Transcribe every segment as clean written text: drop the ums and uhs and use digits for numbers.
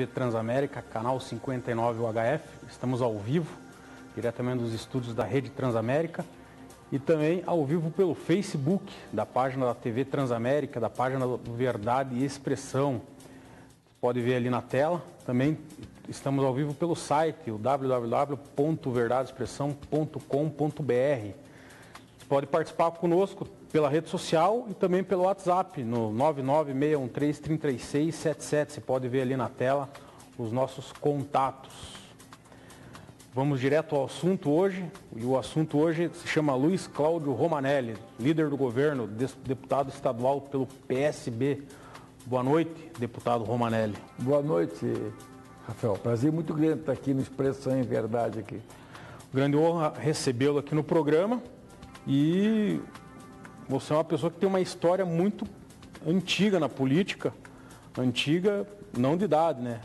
TV Transamérica, canal 59 UHF. Estamos ao vivo, diretamente dos estúdios da Rede Transamérica e também ao vivo pelo Facebook, da página da TV Transamérica, da página do Verdade e Expressão. Você pode ver ali na tela. Também estamos ao vivo pelo site, o www.verdadeexpressão.com.br. Você pode participar conosco pela rede social e também pelo WhatsApp, no 996133677. Você pode ver ali na tela os nossos contatos. Vamos direto ao assunto hoje, e o assunto hoje se chama Luiz Cláudio Romanelli, líder do governo, deputado estadual pelo PSB. Boa noite, deputado Romanelli. Boa noite, Rafael. Prazer muito grande estar aqui no Expressão em Verdade aqui. Grande honra recebê-lo aqui no programa e você é uma pessoa que tem uma história muito antiga na política, antiga não de idade, né?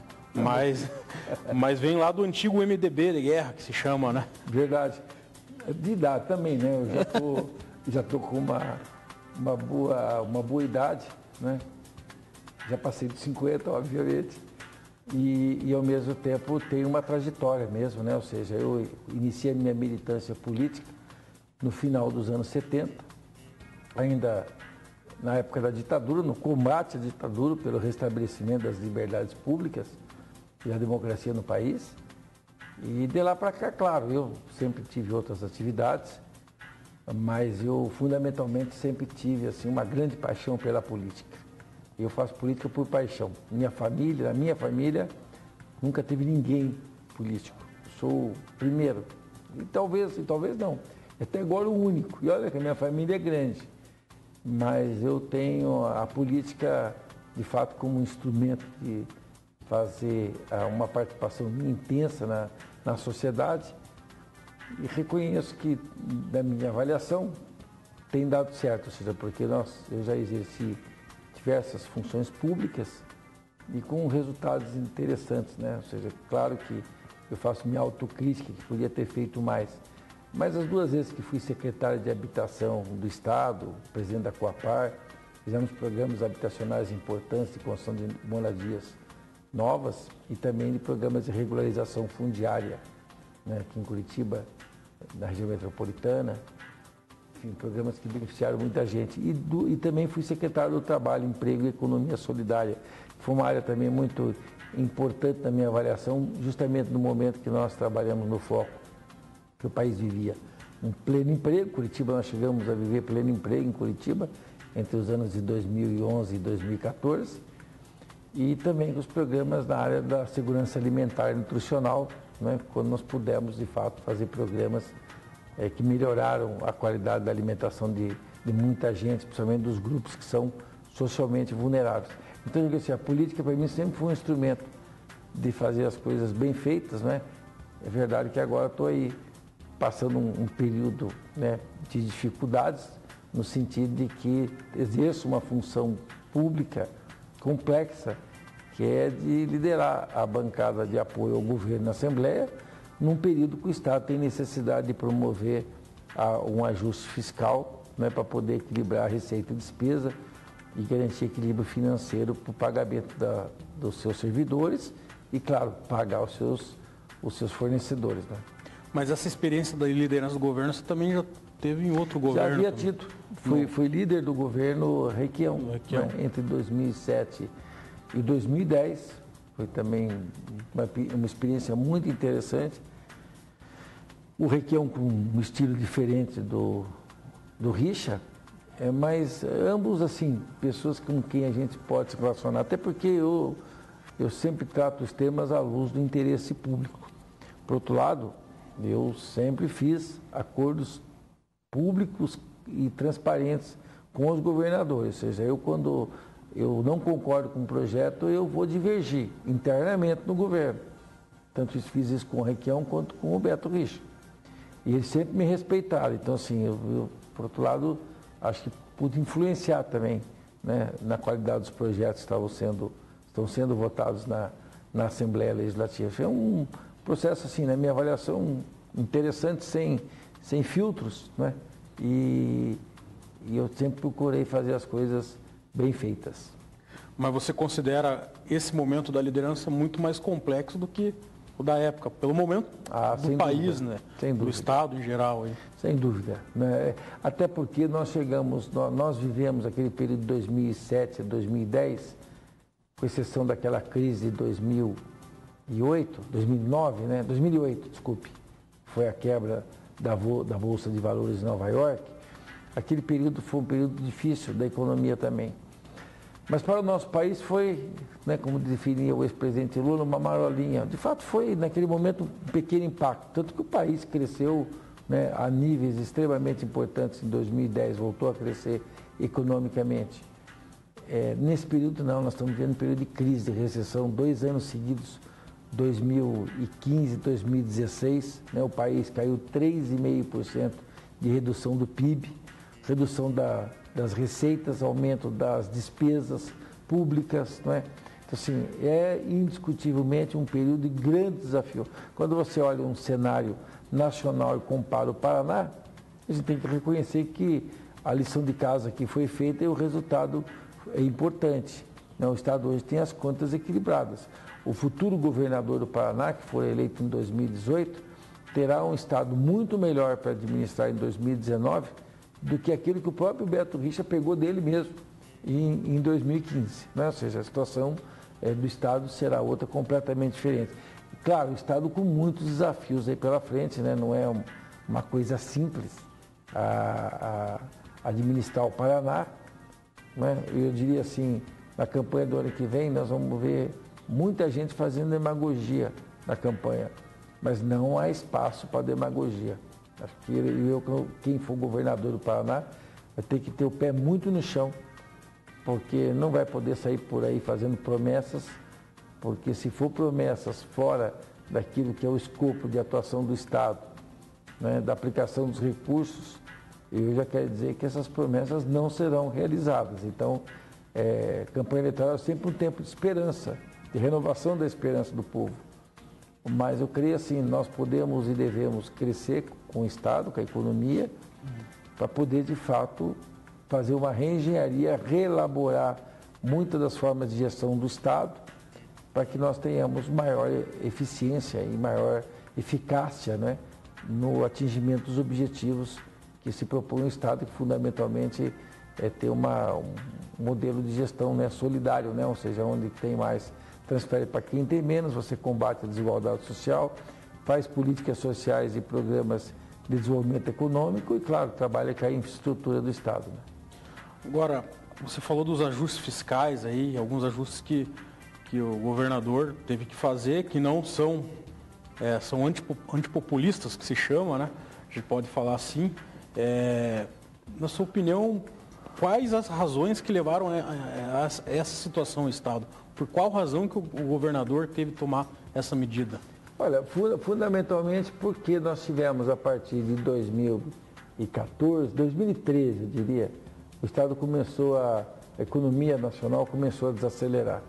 Mas vem lá do antigo MDB de guerra, que se chama, né? Verdade. De idade também, né? Eu já tô com uma boa idade, né? Já passei de 50, obviamente. E ao mesmo tempo tenho uma trajetória mesmo, né? Ou seja, eu iniciei a minha militância política no final dos anos 70, ainda na época da ditadura, no combate à ditadura pelo restabelecimento das liberdades públicas e a democracia no país. E de lá para cá, claro, eu sempre tive outras atividades, mas eu fundamentalmente sempre tive assim, uma grande paixão pela política. Eu faço política por paixão. Na minha família, nunca teve ninguém político. Sou o primeiro. E talvez não. Até agora o único. E olha que a minha família é grande. Mas eu tenho a política, de fato, como um instrumento de fazer uma participação intensa na sociedade. E reconheço que, da minha avaliação, tem dado certo. Ou seja, porque eu já exerci diversas funções públicas e com resultados interessantes, né? Ou seja, claro que eu faço minha autocrítica, que podia ter feito mais. Mas as 2 vezes que fui secretário de Habitação do Estado, presidente da Coapar, fizemos programas habitacionais importantes de construção de moradias novas e também de programas de regularização fundiária, né? Aqui em Curitiba, na região metropolitana. Enfim, programas que beneficiaram muita gente. E também fui secretário do Trabalho, Emprego e Economia Solidária. Foi uma área também muito importante na minha avaliação, justamente no momento que nós trabalhamos no foco que o país vivia um pleno emprego. Curitiba, nós chegamos a viver pleno emprego em Curitiba entre os anos de 2011 e 2014. E também com os programas na área da segurança alimentar e nutricional, né, quando nós pudemos, de fato, fazer programas que melhoraram a qualidade da alimentação de muita gente, principalmente dos grupos que são socialmente vulneráveis. Então, eu digo assim, a política para mim sempre foi um instrumento de fazer as coisas bem feitas, né? É verdade que agora estou aí passando um período, né, de dificuldades, no sentido de que exerço uma função pública complexa, que é de liderar a bancada de apoio ao governo na Assembleia, num período que o Estado tem necessidade de promover um ajuste fiscal, né, para poder equilibrar a receita e despesa e garantir equilíbrio financeiro para o pagamento dos seus servidores e, claro, pagar os seus fornecedores, né? Mas essa experiência da liderança do governo você também já teve em outro governo? Já havia tido. Fui líder do governo Requião, né, entre 2007 e 2010. Foi também uma experiência muito interessante. O Requião com um estilo diferente do Richa, mas ambos, assim, pessoas com quem a gente pode se relacionar. Até porque eu sempre trato os temas à luz do interesse público. Por outro lado, eu sempre fiz acordos públicos e transparentes com os governadores. Ou seja, quando eu não concordo com um projeto, eu vou divergir internamente no governo. Tanto fiz isso com o Requião quanto com o Beto Richa. E eles sempre me respeitaram. Então, assim, eu por outro lado, acho que pude influenciar também, né, na qualidade dos projetos que estão sendo votados na Assembleia Legislativa. Foi um processo, assim, na minha avaliação, interessante, sem filtros, né? E eu sempre procurei fazer as coisas bem feitas. Mas você considera esse momento da liderança muito mais complexo do que o da época, pelo momento do país, dúvida, né? Sem dúvida. Do Estado em geral. Aí. Sem dúvida. Né? Até porque nós vivemos aquele período de 2007 a 2010, com exceção daquela crise de 2009, né? 2008, desculpe, foi a quebra da Bolsa de Valores em Nova York. Aquele período foi um período difícil da economia também. Mas para o nosso país foi, né, como definia o ex-presidente Lula, uma marolinha. De fato foi, naquele momento, um pequeno impacto. Tanto que o país cresceu, né, a níveis extremamente importantes em 2010, voltou a crescer economicamente. Nesse período não, nós estamos vivendo um período de crise, de recessão, 2 anos seguidos, 2015 e 2016, né, o país caiu 3,5% de redução do PIB, redução das receitas, aumento das despesas públicas, não é? Então, assim, é indiscutivelmente um período de grande desafio. Quando você olha um cenário nacional e compara o Paraná, a gente tem que reconhecer que a lição de casa que foi feita e o resultado é importante. O Estado hoje tem as contas equilibradas. O futuro governador do Paraná, que for eleito em 2018, terá um Estado muito melhor para administrar em 2019 do que aquilo que o próprio Beto Richa pegou dele mesmo em 2015. Né? Ou seja, a situação do Estado será outra completamente diferente. Claro, o Estado com muitos desafios aí pela frente, né? Não é uma coisa simples a administrar o Paraná. Né? Eu diria assim, na campanha do ano que vem, nós vamos ver muita gente fazendo demagogia na campanha, mas não há espaço para demagogia. Acho que quem for governador do Paraná vai ter que ter o pé muito no chão, porque não vai poder sair por aí fazendo promessas, porque se for promessas fora daquilo que é o escopo de atuação do Estado, né, da aplicação dos recursos, eu já quero dizer que essas promessas não serão realizadas. Então, campanha eleitoral é sempre um tempo de esperança, de renovação da esperança do povo. Mas eu creio assim, nós podemos e devemos crescer com o Estado, com a economia, para poder, de fato, fazer uma reengenharia, reelaborar muitas das formas de gestão do Estado, para que nós tenhamos maior eficiência e maior eficácia, né, no atingimento dos objetivos que se propõe o Estado, que fundamentalmente é ter um modelo de gestão, né, solidário, né, ou seja, onde tem mais transfere para quem tem menos, você combate a desigualdade social, faz políticas sociais e programas de desenvolvimento econômico e, claro, trabalha com a infraestrutura do Estado. Né? Agora, você falou dos ajustes fiscais aí, alguns ajustes que o governador teve que fazer, que não são, são antipopulistas, que se chama, né? A gente pode falar assim. Na sua opinião, quais as razões que levaram a essa situação no Estado? Por qual razão que o governador teve que tomar essa medida? Olha, fundamentalmente porque nós tivemos a partir de 2014, 2013, eu diria, o Estado a economia nacional começou a desacelerar.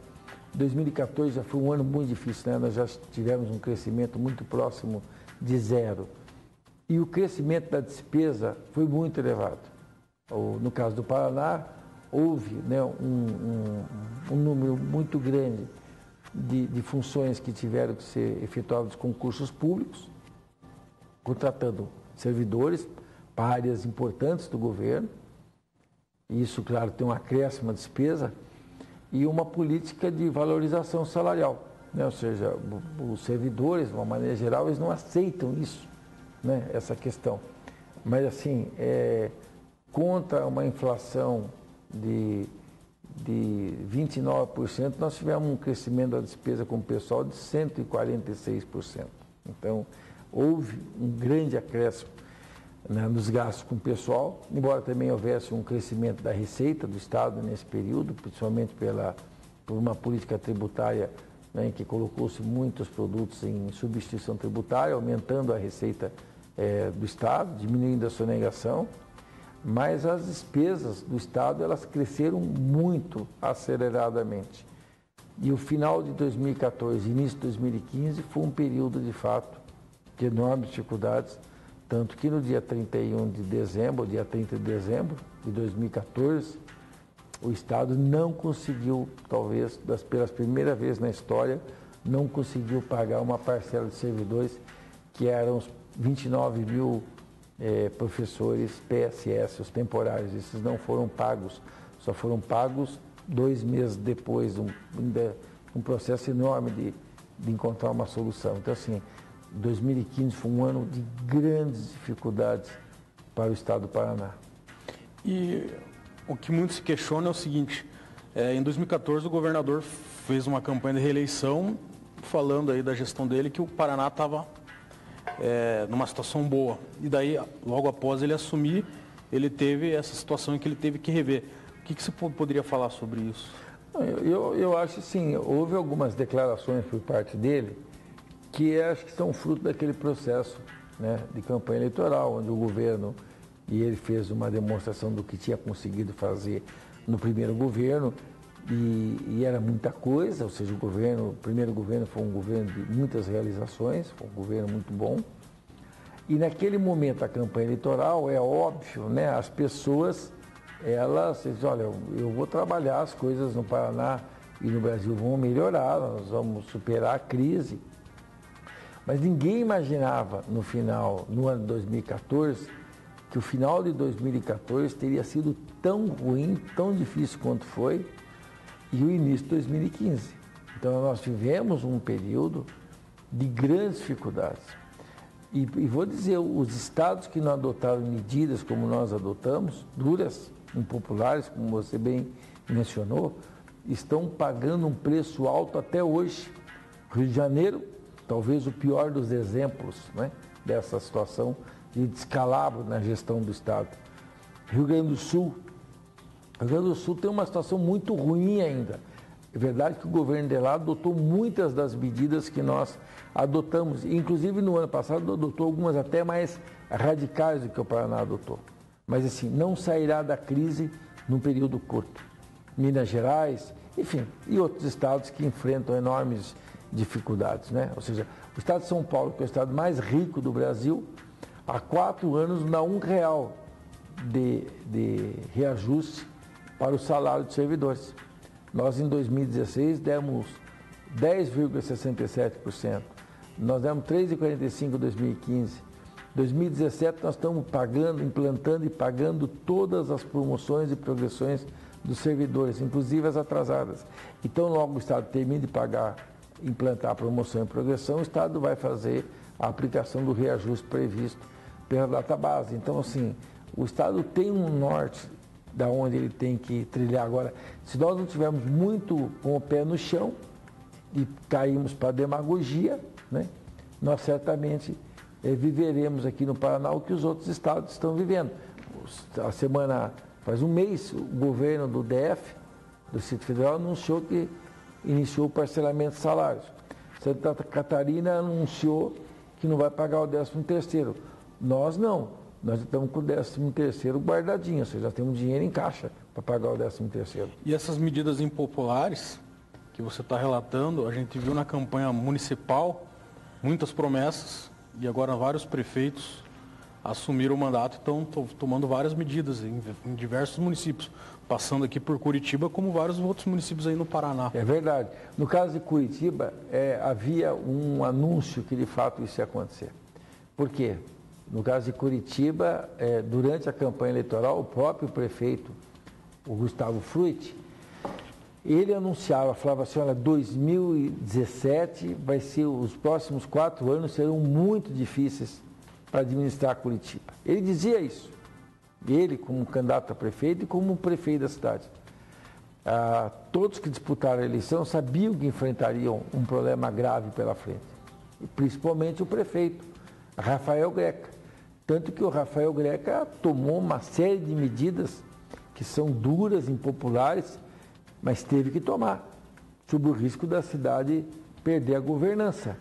2014 já foi um ano muito difícil, né? Nós já tivemos um crescimento muito próximo de zero. E o crescimento da despesa foi muito elevado. No caso do Paraná, houve, né, um número muito grande de funções que tiveram que ser efetuadas com concursos públicos, contratando servidores para áreas importantes do governo. Isso, claro, tem um acréscimo à despesa e uma política de valorização salarial, né? Ou seja, os servidores, de uma maneira geral, eles não aceitam isso, né, essa questão. Mas, assim, contra uma inflação de 29%, nós tivemos um crescimento da despesa com o pessoal de 146%. Então, houve um grande acréscimo, né, nos gastos com o pessoal, embora também houvesse um crescimento da receita do Estado nesse período, principalmente por uma política tributária, né, em que colocou-se muitos produtos em substituição tributária, aumentando a receita do Estado, diminuindo a sonegação. Mas as despesas do Estado, elas cresceram muito aceleradamente. E o final de 2014 e início de 2015 foi um período, de fato, de enormes dificuldades, tanto que no dia 31 de dezembro, dia 30 de dezembro de 2014, o Estado não conseguiu, talvez, pela primeira vez na história, não conseguiu pagar uma parcela de servidores que eram os 29 mil professores PSS, os temporários. Esses não foram pagos, só foram pagos 2 meses depois, um processo enorme de encontrar uma solução. Então, assim, 2015 foi um ano de grandes dificuldades para o Estado do Paraná. E o que muito se questiona é o seguinte, em 2014 o governador fez uma campanha de reeleição falando aí da gestão dele que o Paraná estava numa situação boa. E daí, logo após ele assumir, ele teve essa situação em que ele teve que rever. O que você poderia falar sobre isso? Eu acho sim, houve algumas declarações por parte dele que acho que são fruto daquele processo, né, de campanha eleitoral, onde o governo, e ele fez uma demonstração do que tinha conseguido fazer no primeiro governo, e era muita coisa, ou seja, o primeiro governo foi um governo de muitas realizações, foi um governo muito bom. E naquele momento da campanha eleitoral, é óbvio, né, as pessoas, elas dizem, olha, eu vou trabalhar, as coisas no Paraná e no Brasil vão melhorar, nós vamos superar a crise. Mas ninguém imaginava no ano de 2014, que o final de 2014 teria sido tão ruim, tão difícil quanto foi, e o início de 2015. Então nós tivemos um período de grandes dificuldades. E vou dizer, os estados que não adotaram medidas como nós adotamos, duras, impopulares, como você bem mencionou, estão pagando um preço alto até hoje. Rio de Janeiro, talvez o pior dos exemplos, né, dessa situação de descalabro na gestão do Estado. Rio Grande do Sul tem uma situação muito ruim ainda. É verdade que o governo de lá adotou muitas das medidas que nós adotamos, inclusive no ano passado adotou algumas até mais radicais do que o Paraná adotou. Mas assim, não sairá da crise num período curto. Minas Gerais, enfim, e outros estados que enfrentam enormes dificuldades, né? Ou seja, o estado de São Paulo, que é o estado mais rico do Brasil, há 4 anos não dá R$1 de reajuste para o salário dos servidores. Nós, em 2016, demos 10,67%. Nós demos 3,45% em 2015. Em 2017, nós estamos pagando, implantando e pagando todas as promoções e progressões dos servidores, inclusive as atrasadas. Então, logo o Estado termina de implantar a promoção e progressão, o Estado vai fazer a aplicação do reajuste previsto pela database. Então, assim, o Estado tem um norte da onde ele tem que trilhar. Agora, se nós não tivermos muito com o pé no chão e caímos para a demagogia, né, nós certamente viveremos aqui no Paraná o que os outros estados estão vivendo. Faz um mês, o governo do DF, do Distrito Federal, anunciou que iniciou o parcelamento de salários. Santa Catarina anunciou que não vai pagar o 13º. Nós não. Nós estamos com o 13º guardadinho, ou seja, já temos dinheiro em caixa para pagar o 13º. E essas medidas impopulares que você está relatando, a gente viu na campanha municipal muitas promessas e agora vários prefeitos assumiram o mandato e estão tomando várias medidas em diversos municípios, passando aqui por Curitiba, como vários outros municípios aí no Paraná. É verdade. No caso de Curitiba, havia um anúncio que de fato isso ia acontecer. Por quê? No caso de Curitiba, durante a campanha eleitoral, o próprio prefeito, o Gustavo Frutti, ele anunciava, falava assim, olha, 2017 vai ser, os próximos 4 anos serão muito difíceis para administrar Curitiba. Ele dizia isso, ele como candidato a prefeito e como prefeito da cidade. Todos que disputaram a eleição sabiam que enfrentariam um problema grave pela frente, e principalmente o prefeito, Rafael Greca. Tanto que o Rafael Greca tomou uma série de medidas que são duras, impopulares, mas teve que tomar, sob o risco da cidade perder a governança.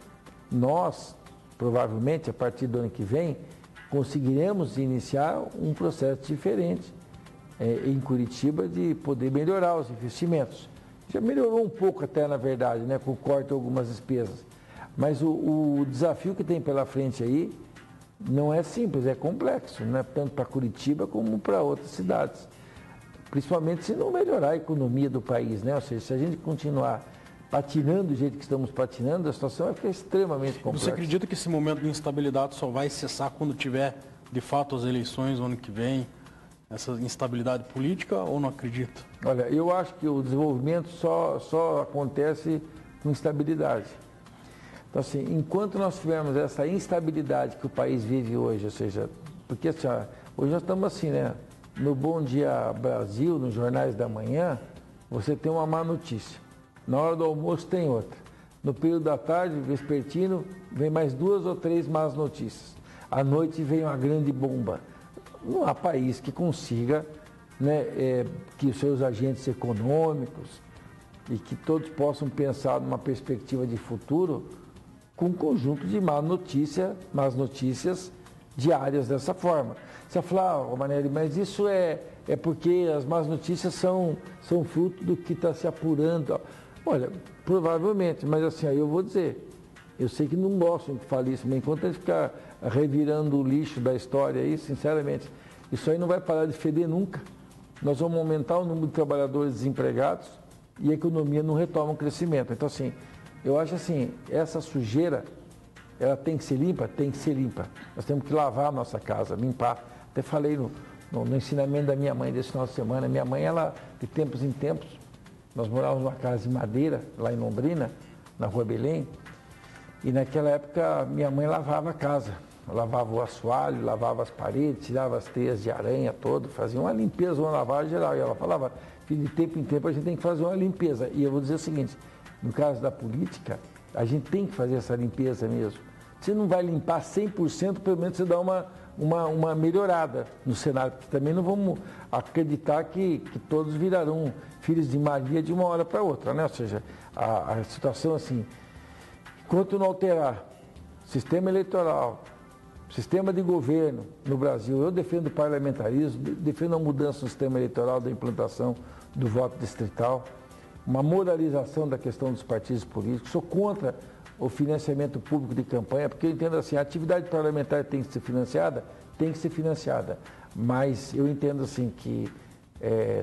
Nós, provavelmente, a partir do ano que vem, conseguiremos iniciar um processo diferente em Curitiba de poder melhorar os investimentos. Já melhorou um pouco até, na verdade, né, com o corte de algumas despesas. Mas o desafio que tem pela frente aí não é simples, é complexo, né? Tanto para Curitiba como para outras cidades. principalmente se não melhorar a economia do país, né? Ou seja, se a gente continuar patinando do jeito que estamos patinando, a situação vai ficar extremamente complexa. Você acredita que esse momento de instabilidade só vai cessar quando tiver, de fato, as eleições no ano que vem? Essa instabilidade política ou não acredita? Olha, eu acho que o desenvolvimento só acontece com instabilidade. Então, assim, enquanto nós tivermos essa instabilidade que o país vive hoje, ou seja, porque assim, hoje nós estamos assim, né? No Bom Dia Brasil, nos jornais da manhã, você tem uma má notícia. Na hora do almoço tem outra. No período da tarde, vespertino, vem mais 2 ou 3 más notícias. À noite vem uma grande bomba. Não há país que consiga, né, que os seus agentes econômicos e que todos possam pensar numa perspectiva de futuro com um conjunto de más notícias diárias dessa forma. Você vai falar, Manelli, mas isso é porque as más notícias são fruto do que está se apurando. Olha, provavelmente, mas assim, aí eu vou dizer, eu sei que não gostam que fale isso, mas enquanto a gente ficar revirando o lixo da história aí, sinceramente, isso aí não vai parar de feder nunca. Nós vamos aumentar o número de trabalhadores desempregados e a economia não retoma o crescimento. Então, assim, eu acho assim, essa sujeira, ela tem que ser limpa? Tem que ser limpa. Nós temos que lavar a nossa casa, limpar. Até falei no ensinamento da minha mãe desse final de semana. Minha mãe, ela, de tempos em tempos, nós morávamos numa casa de madeira, lá em Londrina, na Rua Belém, e naquela época minha mãe lavava a casa. Lavava o assoalho, lavava as paredes, tirava as teias de aranha todo, fazia uma limpeza, uma lavagem geral. E ela falava que de tempo em tempo a gente tem que fazer uma limpeza. E eu vou dizer o seguinte, no caso da política, a gente tem que fazer essa limpeza mesmo. Você não vai limpar 100%, pelo menos você dá uma melhorada no cenário, porque também não vamos acreditar que todos virarão filhos de Maria de uma hora para outra, né? Ou seja, a situação assim, enquanto não alterar sistema eleitoral, sistema de governo no Brasil, eu defendo o parlamentarismo, defendo a mudança no sistema eleitoral, da implantação do voto distrital, uma moralização da questão dos partidos políticos, sou contra o financiamento público de campanha, porque eu entendo assim, a atividade parlamentar tem que ser financiada, mas eu entendo assim que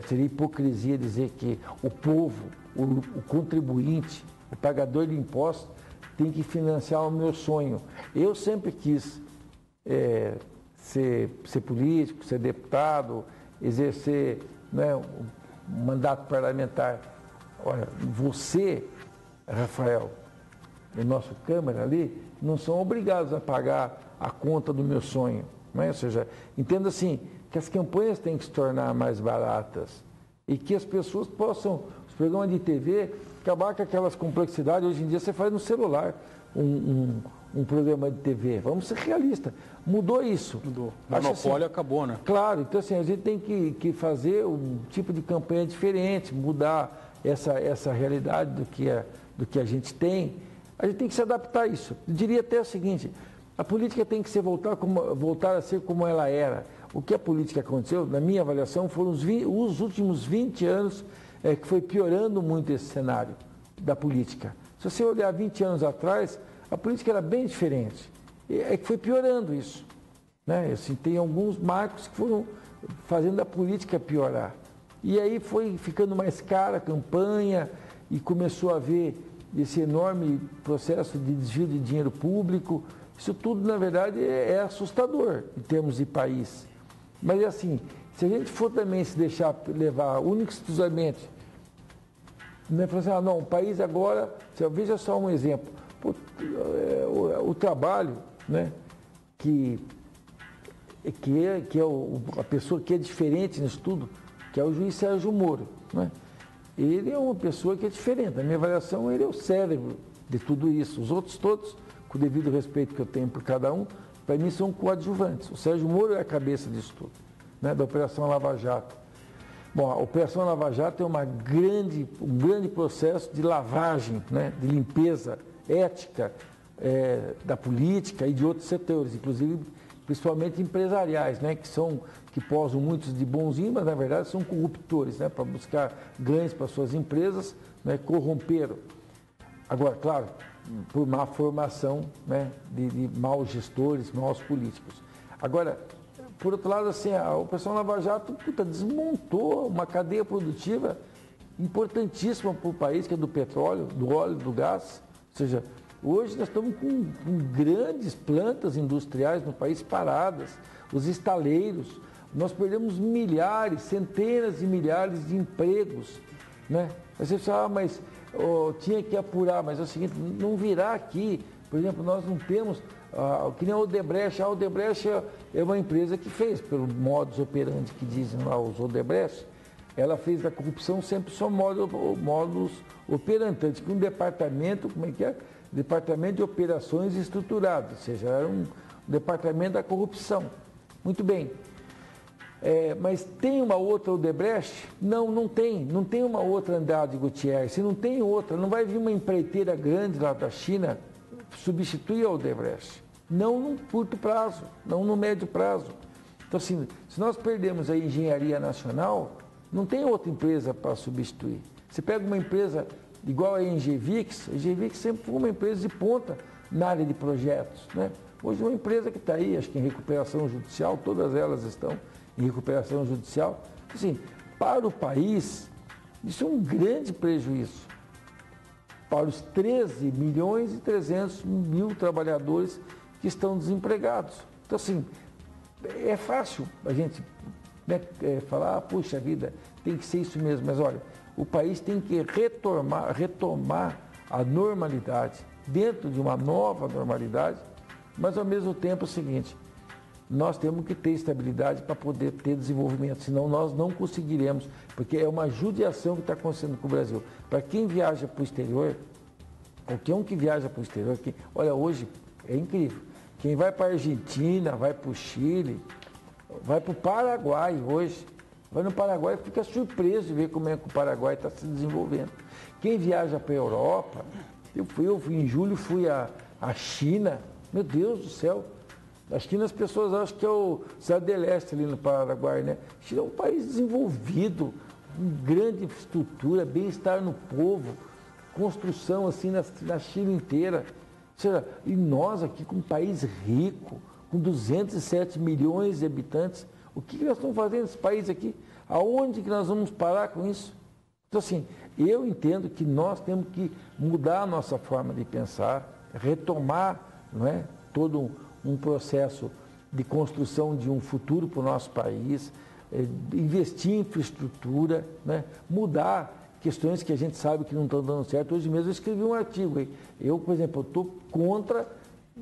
seria hipocrisia dizer que o povo, o contribuinte, o pagador de impostos, tem que financiar o meu sonho. Eu sempre quis ser político, ser deputado, exercer, né, um mandato parlamentar. Olha, você, Rafael, e nosso Câmara ali, não são obrigados a pagar a conta do meu sonho. Não é? Ou seja, entenda assim, que as campanhas têm que se tornar mais baratas e que as pessoas possam, os programas de TV, acabar com aquelas complexidades. Hoje em dia você faz no celular um programa de TV. Vamos ser realistas. Mudou isso. Mudou. O monopólio assim, acabou, né? Claro. Então, assim, a gente tem que fazer um tipo de campanha diferente, mudar essa realidade do que a gente tem. A gente tem que se adaptar a isso. Eu diria até o seguinte, a política tem que voltar a ser como ela era. O que a política aconteceu, na minha avaliação, foram os últimos 20 anos que foi piorando muito esse cenário da política. Se você olhar 20 anos atrás, a política era bem diferente. É que foi piorando isso. Né? Assim, tem alguns marcos que foram fazendo a política piorar. E aí foi ficando mais cara a campanha e começou a haver esse enorme processo de desvio de dinheiro público. Isso tudo, na verdade, é assustador em termos de país. Mas, assim, se a gente for também se deixar levar única e exclusivamente, né, falar assim, não, o país agora, veja só um exemplo, o trabalho, né, que é a pessoa que é diferente nisso tudo, que é o juiz Sérgio Moro, né? Ele é uma pessoa que é diferente. Na minha avaliação, ele é o cérebro de tudo isso. Os outros todos, com o devido respeito que eu tenho por cada um, para mim são coadjuvantes. O Sérgio Moro é a cabeça disso tudo, né, da Operação Lava Jato. Bom, a Operação Lava Jato é um grande processo de lavagem, né, de limpeza ética da política e de outros setores, inclusive principalmente empresariais, né, que posam muitos de bonzinhos, mas na verdade são corruptores, né, para buscar ganhos para suas empresas, né, corromperam. Agora, claro, por má formação, né, de maus gestores, maus políticos. Agora, por outro lado, assim, a Operação Lava Jato desmontou uma cadeia produtiva importantíssima para o país, que é do petróleo, do óleo, do gás. Ou seja, hoje nós estamos com grandes plantas industriais no país paradas, os estaleiros. Nós perdemos milhares, centenas de milhares de empregos, né? Aí você fala, mas tinha que apurar, mas é o seguinte, não virá aqui. Por exemplo, nós não temos, que nem a Odebrecht. A Odebrecht é uma empresa que fez, pelo modus operandi que dizem lá os Odebrecht, ela fez da corrupção sempre só modus operandi, tanto que um departamento, Departamento de Operações Estruturadas, ou seja, era um departamento da corrupção. Muito bem. Mas tem uma outra Odebrecht? Não tem. Não tem uma outra Andrade Gutierrez. Se não tem outra, não vai vir uma empreiteira grande lá da China substituir a Odebrecht. Não no curto prazo, não no médio prazo. Então, assim, se nós perdemos a engenharia nacional, não tem outra empresa para substituir. Você pega uma empresa igual a Engevix sempre foi uma empresa de ponta na área de projetos, né? Hoje é uma empresa que está aí, acho que em recuperação judicial, todas elas estão em recuperação judicial. Assim, para o país, isso é um grande prejuízo. Para os 13 milhões e 300 mil trabalhadores que estão desempregados. Então, assim, é fácil a gente falar, puxa vida, tem que ser isso mesmo. Mas, olha, o país tem que retomar a normalidade, dentro de uma nova normalidade, mas, ao mesmo tempo, é o seguinte, nós temos que ter estabilidade para poder ter desenvolvimento, senão nós não conseguiremos, porque é uma judiação que está acontecendo com o Brasil. Para quem viaja para o exterior, qualquer um que viaja para o exterior, olha, hoje é incrível. Quem vai para a Argentina, vai para o Chile, vai para o Paraguai hoje, vai no Paraguai e fica surpreso de ver como é que o Paraguai está se desenvolvendo. Quem viaja para a Europa, em julho fui à China, meu Deus do céu, a China as pessoas acham que é o Cidade do Leste ali no Paraguai, né? A China é um país desenvolvido, com grande estrutura, bem-estar no povo, construção assim na China inteira. Ou seja, e nós aqui com um país rico, com 207 milhões de habitantes, o que nós estamos fazendo nesse país aqui? Aonde que nós vamos parar com isso? Então, assim, eu entendo que nós temos que mudar a nossa forma de pensar, retomar, não é, todo um processo de construção de um futuro para o nosso país, investir em infraestrutura, né, mudar questões que a gente sabe que não estão dando certo. Hoje mesmo eu escrevi um artigo aí. Eu, por exemplo, estou contra,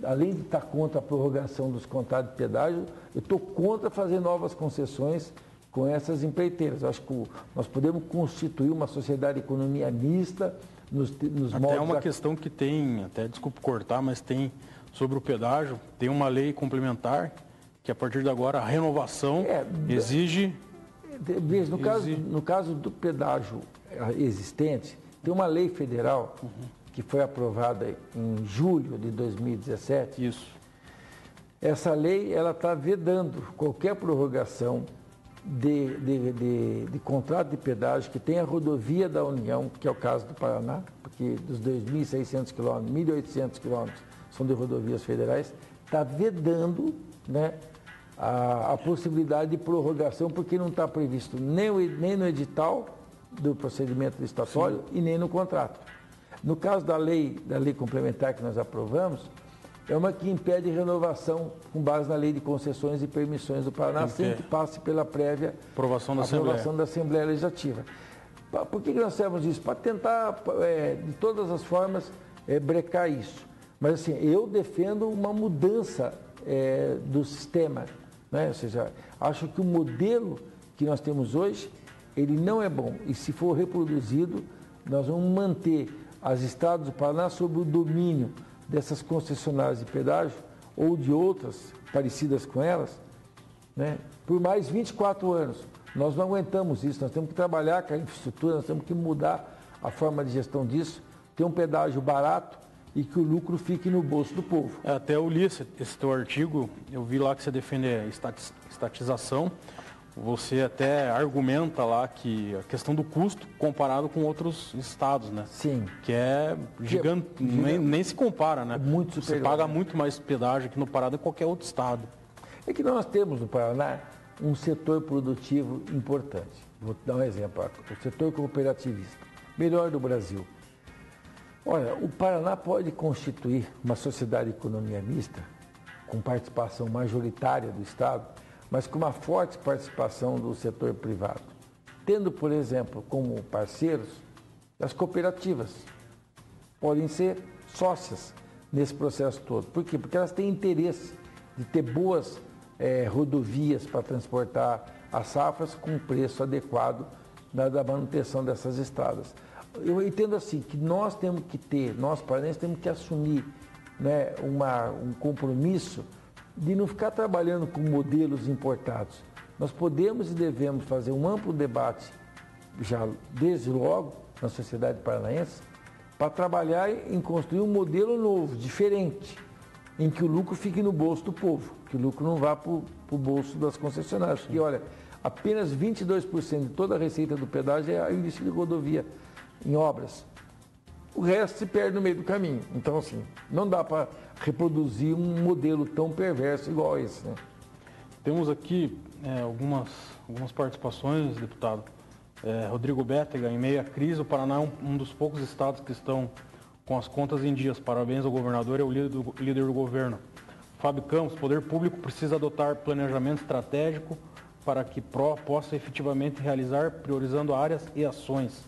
além de estar contra a prorrogação dos contratos de pedágio, eu estou contra fazer novas concessões com essas empreiteiras. Eu acho que nós podemos constituir uma sociedade de economia mista nos moldes... Até uma questão que tem, até desculpe cortar, mas tem sobre o pedágio, tem uma lei complementar que a partir de agora a renovação exige... Veja, no caso do pedágio existente, tem uma lei federal que foi aprovada em julho de 2017. Isso. Essa lei ela está vedando qualquer prorrogação de contrato de pedágio que tenha rodovia da União, que é o caso do Paraná, porque dos 2.600 quilômetros, 1.800 quilômetros são de rodovias federais, está vedando, né, a possibilidade de prorrogação, porque não está previsto nem no edital do procedimento licitatório e nem no contrato. No caso da lei complementar que nós aprovamos, é uma que impede renovação com base na lei de concessões e permissões do Paraná, sem que passe pela prévia aprovação da Assembleia Legislativa. Por que nós temos isso? Para tentar, de todas as formas, brecar isso. Mas, assim, eu defendo uma mudança do sistema, né? Ou seja, acho que o modelo que nós temos hoje, ele não é bom. E se for reproduzido, nós vamos manter as estradas do Paraná sob o domínio dessas concessionárias de pedágio ou de outras parecidas com elas, né, por mais 24 anos. Nós não aguentamos isso, nós temos que trabalhar com a infraestrutura, nós temos que mudar a forma de gestão disso, ter um pedágio barato e que o lucro fique no bolso do povo. Até eu li esse teu artigo, eu vi lá que você defende a estatização, você até argumenta lá que a questão do custo comparado com outros estados, né? Sim. Que é gigante, nem se compara, né? Muito superior. Você paga muito mais pedágio aqui no Pará do que qualquer outro estado. É que nós temos no Paraná um setor produtivo importante. Vou dar um exemplo, o setor cooperativista, melhor do Brasil. Olha, o Paraná pode constituir uma sociedade de economia mista, com participação majoritária do Estado, mas com uma forte participação do setor privado, tendo, por exemplo, como parceiros as cooperativas. Podem ser sócias nesse processo todo. Por quê? Porque elas têm interesse de ter boas rodovias para transportar as safras com preço adequado da manutenção dessas estradas. Eu entendo assim que nós temos que ter, nós paranenses temos que assumir, né, um compromisso de não ficar trabalhando com modelos importados. Nós podemos e devemos fazer um amplo debate, já desde logo, na sociedade paranaense, para trabalhar em construir um modelo novo, diferente, em que o lucro fique no bolso do povo, que o lucro não vá para o bolso das concessionárias. Porque, olha, apenas 22% de toda a receita do pedágio é investido em rodovia, em obras. O resto se perde no meio do caminho. Então, assim, não dá para reproduzir um modelo tão perverso igual esse, né? Temos aqui algumas participações, deputado. Rodrigo Bétega, em meio à crise, o Paraná é um dos poucos estados que estão com as contas em dias. Parabéns ao governador e ao líder do governo. Fábio Campos, o poder público precisa adotar planejamento estratégico para que possa efetivamente realizar, priorizando áreas e ações.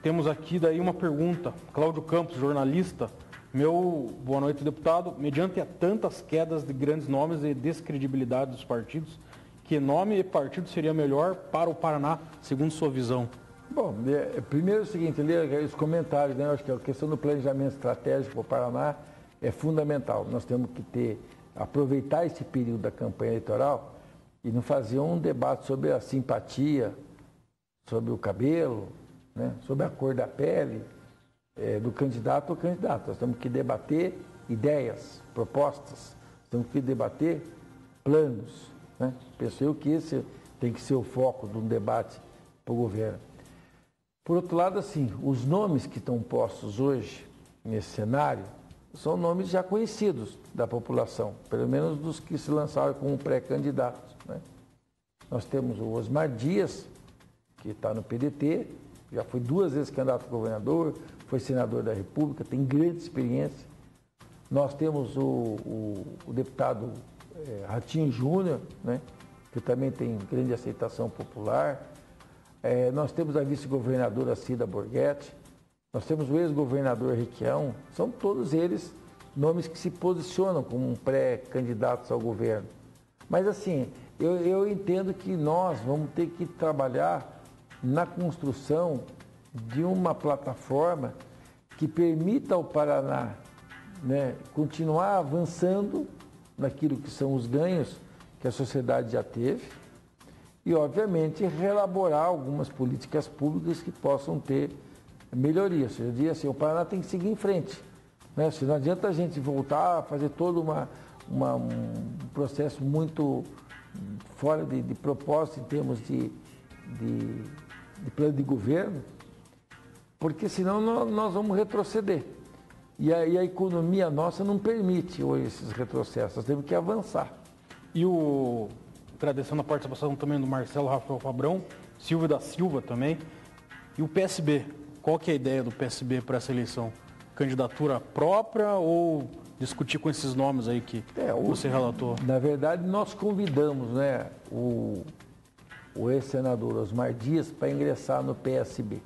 Temos aqui daí uma pergunta. Cláudio Campos, jornalista. Boa noite, deputado. Mediante tantas quedas de grandes nomes e descredibilidade dos partidos, que nome e partido seria melhor para o Paraná, segundo sua visão? Bom, primeiro é o seguinte, ler os comentários, né? Eu acho que a questão do planejamento estratégico para o Paraná é fundamental. Nós temos que aproveitar esse período da campanha eleitoral e não fazer um debate sobre a simpatia, sobre o cabelo, né? Sobre a cor da pele do candidato ou candidato. Nós temos que debater ideias, propostas, temos que debater planos, né? Penso eu que esse tem que ser o foco de um debate para o governo. Por outro lado, assim, os nomes que estão postos hoje nesse cenário são nomes já conhecidos da população, pelo menos dos que se lançaram como pré-candidatos, né? Nós temos o Osmar Dias, que está no PDT, já foi 2 vezes candidato a governador, foi senador da República, tem grande experiência. Nós temos o deputado Ratinho Júnior, né, que também tem grande aceitação popular. Nós temos a vice-governadora Cida Borghetti, nós temos o ex-governador Requião, são todos eles nomes que se posicionam como pré-candidatos ao governo. Mas assim, eu entendo que nós vamos ter que trabalhar na construção de uma plataforma que permita ao Paraná, né, continuar avançando naquilo que são os ganhos que a sociedade já teve e, obviamente, reelaborar algumas políticas públicas que possam ter melhorias. Eu diria assim, o Paraná tem que seguir em frente, né? Se não adianta a gente voltar a fazer todo um processo muito fora de propósito em termos de plano de governo, porque senão nós vamos retroceder. E a economia nossa não permite hoje esses retrocessos, nós temos que avançar. E agradecendo a participação também do Marcelo Rafael Fabrão, Silvio da Silva também, e o PSB. Qual que é a ideia do PSB para essa eleição? Candidatura própria ou discutir com esses nomes aí que você relatou? Na verdade, nós convidamos, né, o ex-senador Osmar Dias para ingressar no PSB.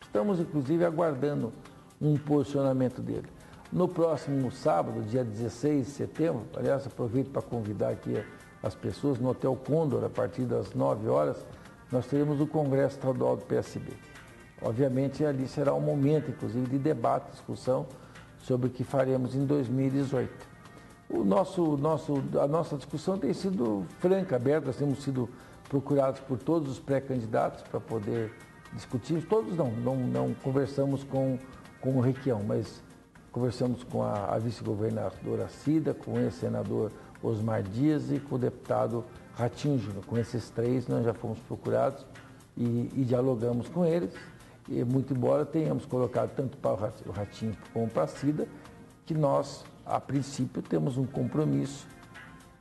Estamos, inclusive, aguardando um posicionamento dele. No próximo sábado, dia 16 de setembro, aliás, aproveito para convidar aqui as pessoas, no Hotel Condor, a partir das 9 horas, nós teremos o Congresso Estadual do PSB. Obviamente, ali será um momento, inclusive, de debate, discussão sobre o que faremos em 2018. A nossa discussão tem sido franca, aberta, nós temos sido procurados por todos os pré-candidatos para poder discutir. Todos não conversamos com o Requião, mas conversamos com a vice-governadora Cida, com o ex-senador Osmar Dias e com o deputado Ratinho Júnior. Com esses 3 nós já fomos procurados e dialogamos com eles. E muito embora tenhamos colocado tanto para o Ratinho como para a Cida, que nós, a princípio, temos um compromisso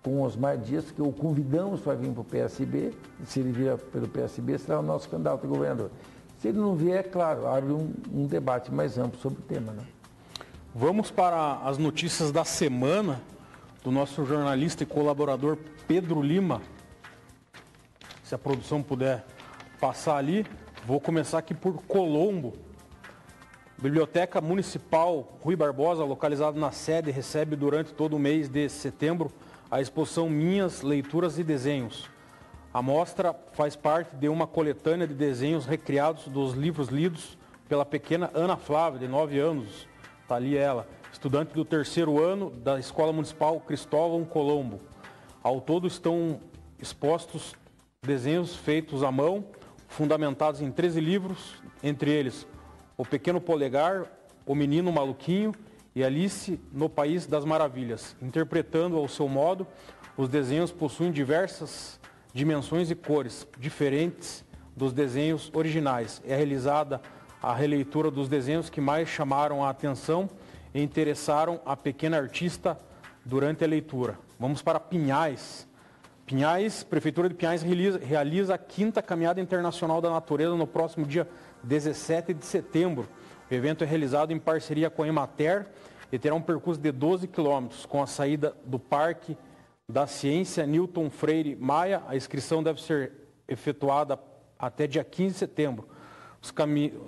com o Osmar Dias, que o convidamos para vir para o PSB, e se ele vier pelo PSB, será o nosso candidato a governador. Se ele não vier, é claro, abre um debate mais amplo sobre o tema, né? Vamos para as notícias da semana do nosso jornalista e colaborador Pedro Lima. Se a produção puder passar ali, vou começar aqui por Colombo. Biblioteca Municipal Rui Barbosa, localizada na sede, recebe durante todo o mês de setembro a exposição Minhas Leituras e Desenhos. A mostra faz parte de uma coletânea de desenhos recriados dos livros lidos pela pequena Ana Flávia, de 9 anos. Está ali ela, estudante do 3º ano da Escola Municipal Cristóvão Colombo. Ao todo estão expostos desenhos feitos à mão, fundamentados em 13 livros, entre eles O Pequeno Polegar, O Menino Maluquinho e Alice no País das Maravilhas. Interpretando ao seu modo, os desenhos possuem diversas dimensões e cores diferentes dos desenhos originais. É realizada a releitura dos desenhos que mais chamaram a atenção e interessaram a pequena artista durante a leitura. Vamos para Pinhais. Pinhais, Prefeitura de Pinhais realiza a 5ª Caminhada Internacional da Natureza no próximo dia 17 de setembro. O evento é realizado em parceria com a Emater e terá um percurso de 12 quilômetros, com a saída do Parque da Ciência Newton Freire Maia. A inscrição deve ser efetuada até dia 15 de setembro.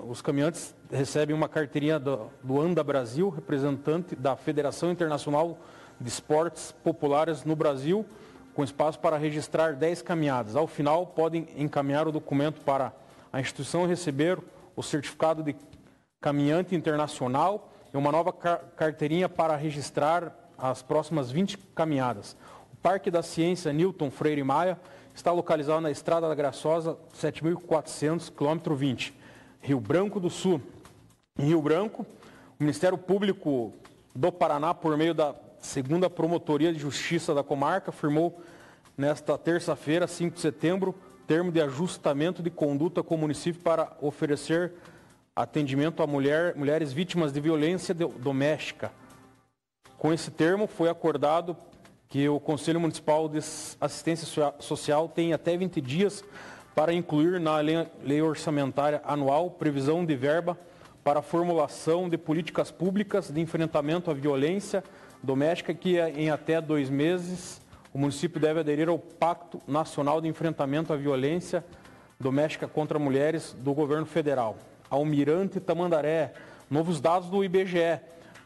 Os caminhantes recebem uma carteirinha do Anda Brasil, representante da Federação Internacional de Esportes Populares no Brasil, com espaço para registrar 10 caminhadas. Ao final, podem encaminhar o documento para a instituição e receber o certificado de caminhante internacional e uma nova carteirinha para registrar as próximas 20 caminhadas. O Parque da Ciência Newton Freire Maia está localizado na Estrada da Graçosa, 7.400, quilômetro 20, Rio Branco do Sul. Em Rio Branco, o Ministério Público do Paraná, por meio da 2ª Promotoria de Justiça da Comarca, firmou nesta terça-feira, 5 de setembro, termo de ajustamento de conduta com o município para oferecer atendimento a mulheres vítimas de violência doméstica. Com esse termo, foi acordado que o Conselho Municipal de Assistência Social tem até 20 dias para incluir na lei orçamentária anual previsão de verba para a formulação de políticas públicas de enfrentamento à violência doméstica, que em até 2 meses o município deve aderir ao Pacto Nacional de Enfrentamento à Violência Doméstica contra Mulheres do Governo Federal. Almirante Tamandaré, novos dados do IBGE.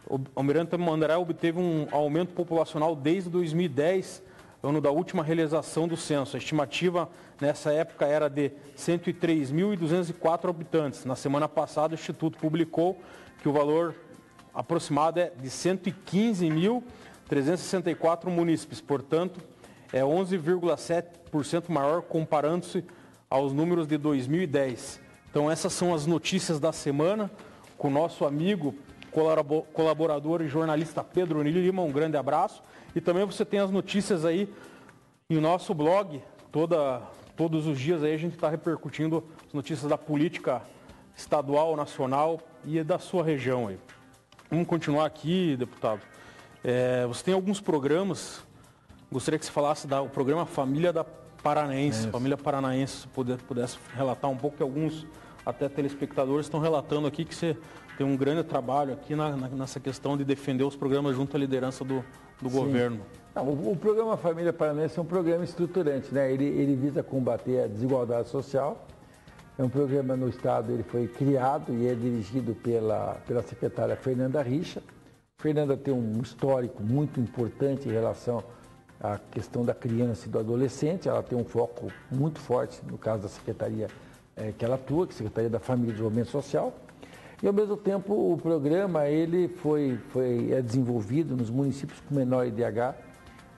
O Almirante Tamandaré obteve um aumento populacional desde 2010, ano da última realização do censo. A estimativa nessa época era de 103.204 habitantes. Na semana passada, o Instituto publicou que o valor aproximado é de 115.364 munícipes, portanto, é 11,7% maior comparando-se aos números de 2010. Então, essas são as notícias da semana com o nosso amigo, colaborador e jornalista Pedro Lima. Um grande abraço. E também você tem as notícias aí em nosso blog. Todos os dias aí a gente está repercutindo as notícias da política estadual, nacional e da sua região aí. Vamos continuar aqui, deputado. Você tem alguns programas, gostaria que você falasse do programa Família da Paranaense. Família Paranaense, se pudesse relatar um pouco, que alguns até telespectadores estão relatando aqui que você tem um grande trabalho aqui nessa questão de defender os programas junto à liderança do governo. Não, o programa Família Paranaense é um programa estruturante, né? Ele visa combater a desigualdade social. É um programa no Estado, ele foi criado e é dirigido pela secretária Fernanda Richa. Fernanda tem um histórico muito importante em relação à questão da criança e do adolescente. Ela tem um foco muito forte, no caso da secretaria que ela atua, que é a Secretaria da Família e Desenvolvimento Social. E, ao mesmo tempo, o programa ele é desenvolvido nos municípios com menor IDH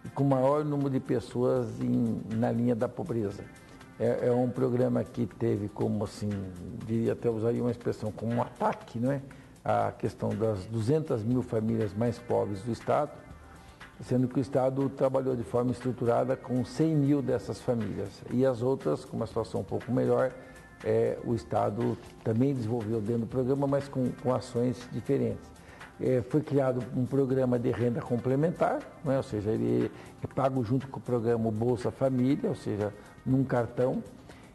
e com maior número de pessoas na linha da pobreza. É um programa que teve como, assim, diria, até usaria uma expressão, como um ataque, não é? A questão das 200 mil famílias mais pobres do Estado, sendo que o Estado trabalhou de forma estruturada com 100 mil dessas famílias. E as outras, com uma situação um pouco melhor, o Estado também desenvolveu dentro do programa, mas com ações diferentes. Foi criado um programa de renda complementar, né? Ou seja, ele é pago junto com o programa Bolsa Família, ou seja, num cartão,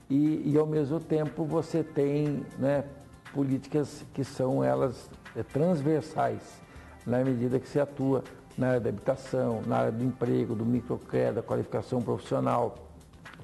e ao mesmo tempo você tem, né, políticas que são elas transversais, na medida que se atua na área da habitação, na área do emprego, do microcrédito, da qualificação profissional,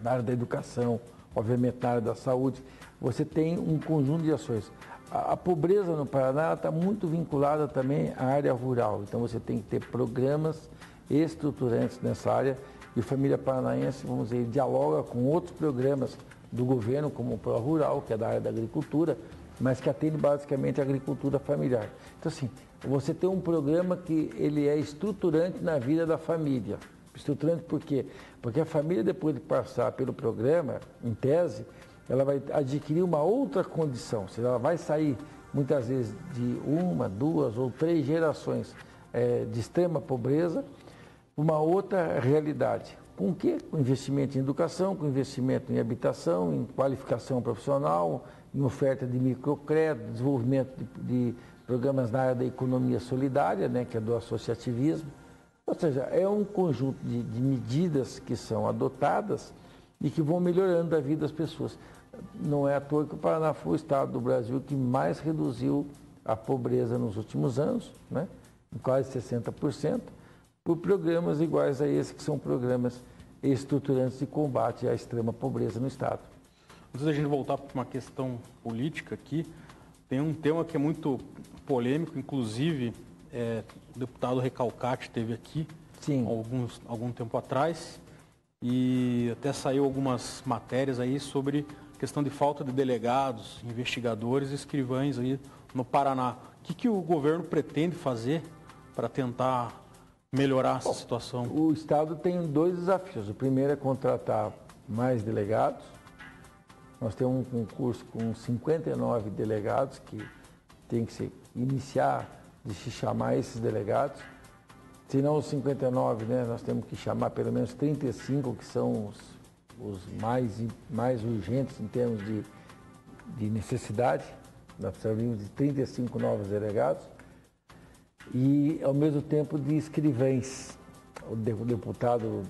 na área da educação, obviamente na área da saúde. Você tem um conjunto de ações. A pobreza no Paraná está muito vinculada também à área rural, então você tem que ter programas estruturantes nessa área, e a Família Paranaense, vamos dizer, dialoga com outros programas do governo, como o Pro Rural, que é da área da agricultura, mas que atende basicamente a agricultura familiar. Então, assim, você tem um programa que ele é estruturante na vida da família. Estruturante por quê? Porque a família, depois de passar pelo programa, em tese, ela vai adquirir uma outra condição, ou seja, ela vai sair muitas vezes de 1, 2 ou 3 gerações de extrema pobreza, uma outra realidade. Com o quê? Com investimento em educação, com investimento em habitação, em qualificação profissional, em oferta de microcrédito, desenvolvimento de programas na área da economia solidária, né, que é do associativismo. Ou seja, é um conjunto de medidas que são adotadas e que vão melhorando a vida das pessoas. Não é à toa que o Paraná foi o estado do Brasil que mais reduziu a pobreza nos últimos anos, né? Em quase 60%, por programas iguais a esse, que são programas estruturantes de combate à extrema pobreza no estado. Antes da gente voltar para uma questão política aqui, tem um tema que é muito polêmico, inclusive o deputado Recalcati esteve aqui algum tempo atrás, e até saiu algumas matérias aí sobre questão de falta de delegados, investigadores e escrivães aí no Paraná. O que o governo pretende fazer para tentar melhorar essa situação? O estado tem 2 desafios. O primeiro é contratar mais delegados. Nós temos um concurso com 59 delegados que tem que se iniciar de se chamar esses delegados. Se não os 59, né, nós temos que chamar pelo menos 35, que são os mais urgentes em termos de necessidade. Nós precisamos de 35 novos delegados. E, ao mesmo tempo, de escrivães. O deputado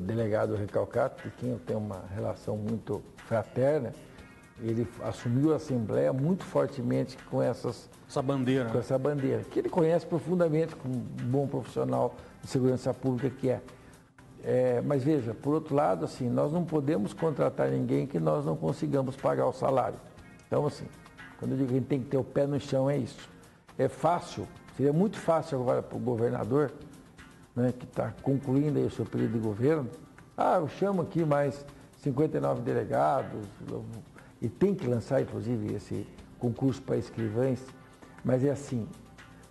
delegado Recalcati, de quem eu tenho uma relação muito fraterna, ele assumiu a Assembleia muito fortemente com essa bandeira, que ele conhece profundamente como um bom profissional de segurança pública que é. Mas veja, por outro lado, assim, nós não podemos contratar ninguém que nós não consigamos pagar o salário. Então, assim, quando eu digo que a gente tem que ter o pé no chão, é isso. É fácil, seria muito fácil agora para o governador, né, que está concluindo aí o seu período de governo, eu chamo aqui mais 59 delegados, e tem que lançar, inclusive, esse concurso para escrivães, mas é assim,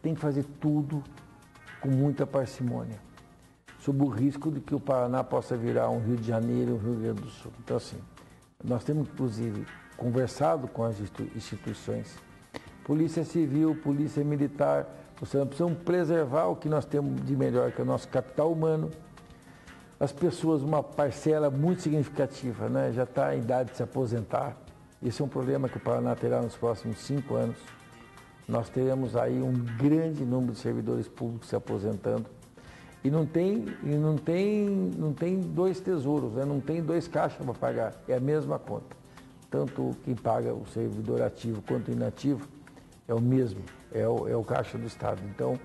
tem que fazer tudo com muita parcimônia, sob o risco de que o Paraná possa virar um Rio de Janeiro e um Rio Grande do Sul. Então, assim, nós temos, inclusive, conversado com as instituições, Polícia Civil, Polícia Militar, nós precisamos preservar o que nós temos de melhor, que é o nosso capital humano. As pessoas, uma parcela muito significativa, né, já está em idade de se aposentar. Esse é um problema que o Paraná terá nos próximos 5 anos. Nós teremos aí um grande número de servidores públicos se aposentando. E não tem 2 tesouros, né? Não tem 2 caixas para pagar, é a mesma conta. Tanto quem paga o servidor ativo quanto o inativo é o mesmo, é o caixa do Estado. Então,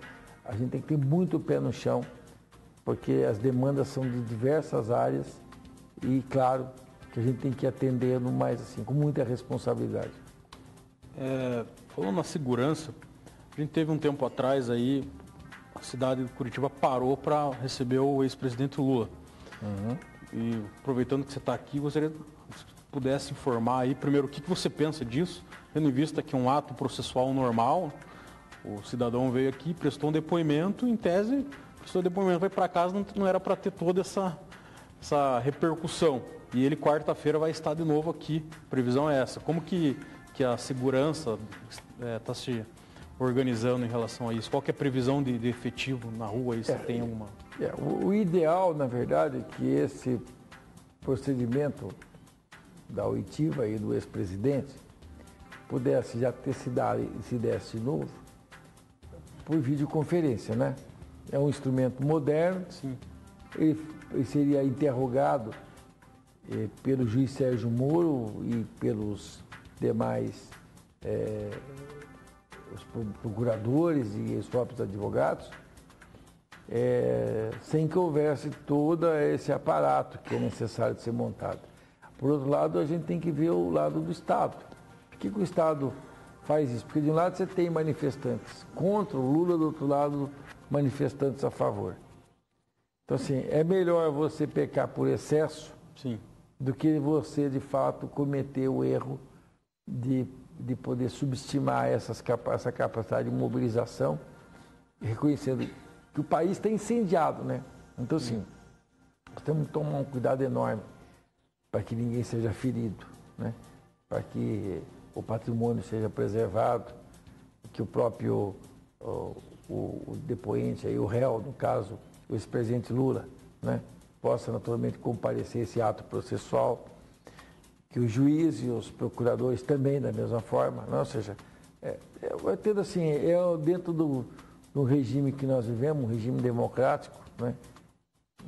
a gente tem que ter muito pé no chão, porque as demandas são de diversas áreas e, claro, que a gente tem que atender mais assim, com muita responsabilidade. Falando na segurança, a gente teve um tempo atrás aí, a cidade de Curitiba parou para receber o ex-presidente Lula. Uhum. E aproveitando que você está aqui, gostaria que você pudesse informar aí, primeiro, o que você pensa disso, tendo em vista que é um ato processual normal, o cidadão veio aqui, prestou um depoimento, em tese, prestou um depoimento, vai para casa, não era para ter toda essa repercussão. E ele, quarta-feira, vai estar de novo aqui, a previsão é essa. Como que a segurança está se organizando em relação a isso? Qual que é a previsão de efetivo na rua? Aí, se tem alguma... O ideal, na verdade, é que esse procedimento da oitiva e do ex-presidente pudesse já ter se desse de novo por videoconferência, né? É um instrumento moderno. Sim. Ele seria interrogado pelo juiz Sérgio Moro e pelos demais os procuradores e os próprios advogados, sem que houvesse todo esse aparato que é necessário de ser montado. Por outro lado, a gente tem que ver o lado do Estado. Por que o Estado faz isso? Porque de um lado você tem manifestantes contra o Lula, do outro lado manifestantes a favor. Então, assim, é melhor você pecar por excesso. Sim. Do que você, de fato, cometer o erro de poder subestimar essa capacidade de mobilização, reconhecendo que o país está incendiado, né? Então, assim, nós temos que tomar um cuidado enorme para que ninguém seja ferido, né? Para que o patrimônio seja preservado, que o próprio o depoente, aí, o réu, no caso, o ex-presidente Lula, né? Possa naturalmente comparecer esse ato processual, que o juiz e os procuradores também da mesma forma, não? Ou seja, tendo assim, dentro do regime que nós vivemos, um regime democrático, né?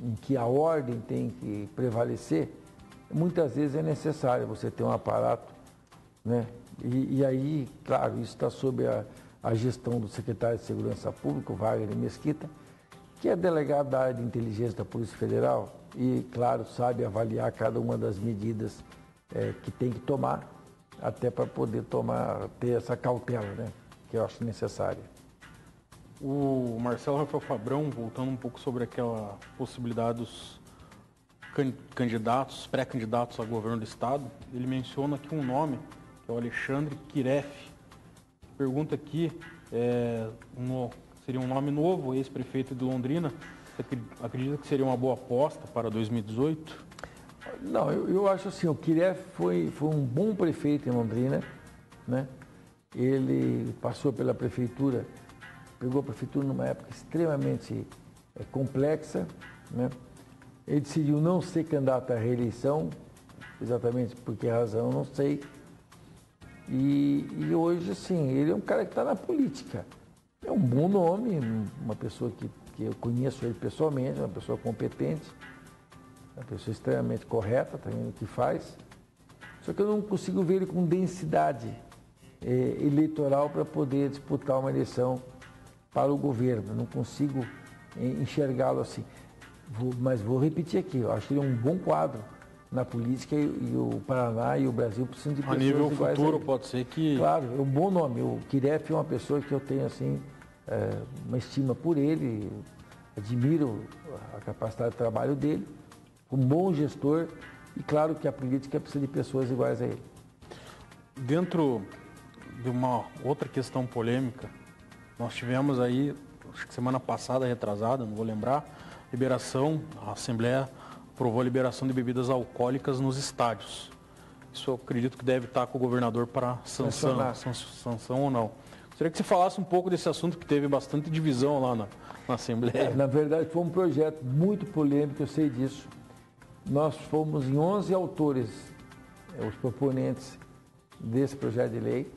Em que a ordem tem que prevalecer, muitas vezes é necessário você ter um aparato, né? E aí, claro, isso está sob a gestão do secretário de Segurança Pública, o Wagner Mesquita, que é delegado da área de inteligência da Polícia Federal e, claro, sabe avaliar cada uma das medidas que tem que tomar, até para poder ter essa cautela, né, que eu acho necessária. O Marcelo Rafael Fabrão, voltando um pouco sobre aquela possibilidade dos pré-candidatos a governo do Estado, ele menciona aqui um nome, que é o Alexandre Kiref. Pergunta aqui, seria um nome novo, ex-prefeito de Londrina. Você acredita que seria uma boa aposta para 2018? Não, eu acho assim, o Kiref foi um bom prefeito em Londrina, né? Ele passou pela prefeitura, pegou a prefeitura numa época extremamente complexa, né? Ele decidiu não ser candidato à reeleição, exatamente por que razão, não sei. E hoje, assim, ele é um cara que está na política. É um bom nome, uma pessoa que eu conheço ele pessoalmente, uma pessoa competente, uma pessoa extremamente correta também no que faz. Só que eu não consigo ver ele com densidade eleitoral para poder disputar uma eleição para o governo. Eu não consigo enxergá-lo assim. Mas vou repetir aqui, eu acho que ele é um bom quadro na política e o Paraná e o Brasil precisam de pessoas iguais a ele. A nível futuro pode ser que... Claro, é um bom nome. O Kiref é uma pessoa que eu tenho assim, uma estima por ele, admiro a capacidade de trabalho dele, um bom gestor e claro que a política precisa de pessoas iguais a ele. Dentro de uma outra questão polêmica, nós tivemos aí, acho que semana passada, retrasada, não vou lembrar, a Assembleia aprovou a liberação de bebidas alcoólicas nos estádios. Isso eu acredito que deve estar com o governador para sanção ou não. Gostaria que você falasse um pouco desse assunto que teve bastante divisão lá na Assembleia. Na verdade, foi um projeto muito polêmico, eu sei disso. Nós fomos em 11 autores, os proponentes desse projeto de lei.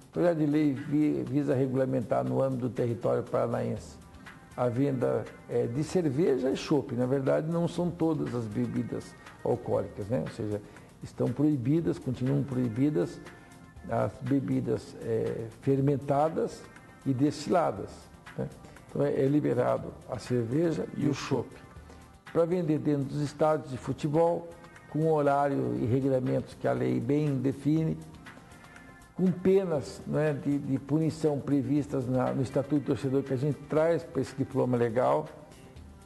O projeto de lei visa regulamentar no âmbito do território paranaense a venda de cerveja e chopp. Na verdade, não são todas as bebidas alcoólicas, né? Ou seja, estão proibidas, continuam proibidas as bebidas fermentadas e destiladas, né? Então, é liberado a cerveja e o chopp para vender dentro dos estádios de futebol, com horário e regulamentos que a lei bem define, com penas, né, de punição previstas no Estatuto do Torcedor que a gente traz para esse diploma legal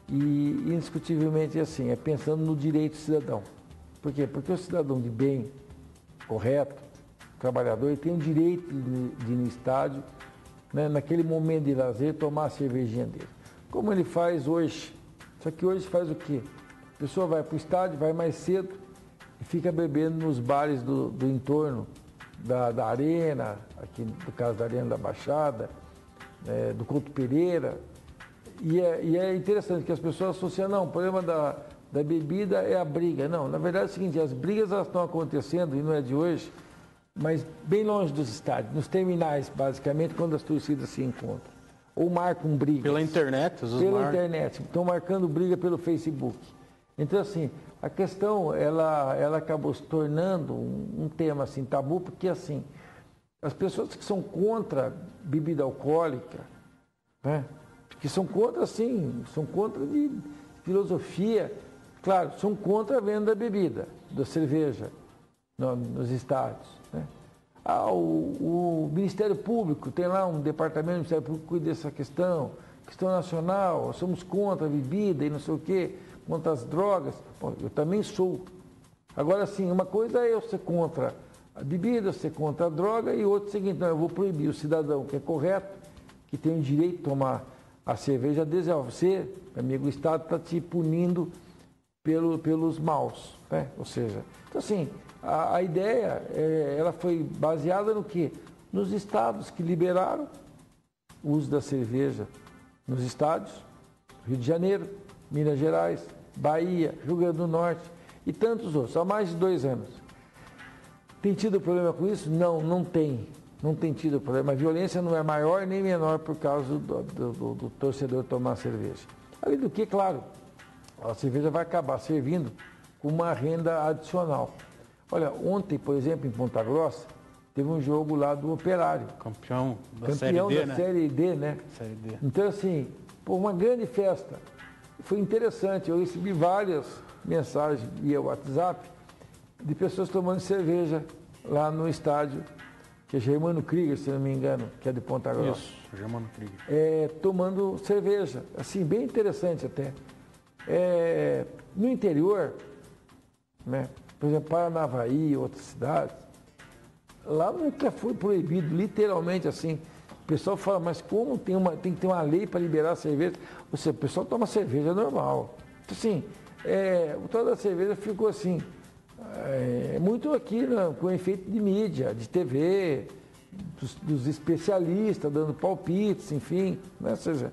e, indiscutivelmente, assim, pensando no direito do cidadão. Por quê? Porque o cidadão de bem, correto, trabalhador, ele tem o direito de ir no estádio, né, naquele momento de lazer, tomar a cervejinha dele. Como ele faz hoje. Só que hoje faz o quê? A pessoa vai para o estádio, vai mais cedo e fica bebendo nos bares do entorno da Arena, aqui no caso da Arena da Baixada, do Couto Pereira. E é interessante que as pessoas associam, não, o problema da bebida é a briga. Não, na verdade é o seguinte, as brigas elas estão acontecendo, e não é de hoje, mas bem longe dos estádios, nos terminais, basicamente, quando as torcidas se encontram. ou marcam brigas. Pela internet, pela internet, estão marcando briga pelo Facebook. Então, assim, a questão, ela acabou se tornando um tema, assim, tabu, porque, assim, as pessoas que são contra bebida alcoólica, né, que são contra, assim, são contra de filosofia, claro, são contra a venda da bebida, da cerveja, nos estádios, né. O Ministério Público, tem lá um departamento do Ministério Público que cuida dessa questão nacional, somos contra a bebida e não sei o quê, contra as drogas. Bom, eu também sou. Agora, sim, uma coisa é eu ser contra a bebida, ser contra a droga, e outra é o seguinte, não, eu vou proibir o cidadão que é correto, que tem o direito de tomar a cerveja, desde você, amigo, o Estado está te punindo pelos maus, né? Ou seja, então assim, a ideia, ela foi baseada no quê? Nos estados que liberaram o uso da cerveja nos estádios, Rio de Janeiro, Minas Gerais, Bahia, Rio Grande do Norte e tantos outros, há mais de 2 anos. Tem tido problema com isso? Não, não tem. Não tem tido problema. A violência não é maior nem menor por causa do torcedor tomar cerveja. Além do que, claro, a cerveja vai acabar servindo com uma renda adicional. Olha, ontem, por exemplo, em Ponta Grossa, teve um jogo lá do Operário. Campeão da Série D, né? Série D, né? Série D. Então, assim, uma grande festa. Foi interessante, eu recebi várias mensagens via WhatsApp de pessoas tomando cerveja lá no estádio, que é Germano Krieger, se não me engano, que é de Ponta Grossa. Isso, Germano Krieger. Tomando cerveja, assim, bem interessante até. No interior, né, por exemplo, Paranavaí, outras cidades, lá nunca foi proibido, literalmente assim. O pessoal fala, mas como tem que ter uma lei para liberar a cerveja? Ou seja, o pessoal toma cerveja normal. Então, assim, o tal da cerveja ficou assim, muito aqui, né, com efeito de mídia, de TV, dos especialistas dando palpites, enfim. Né? Ou seja,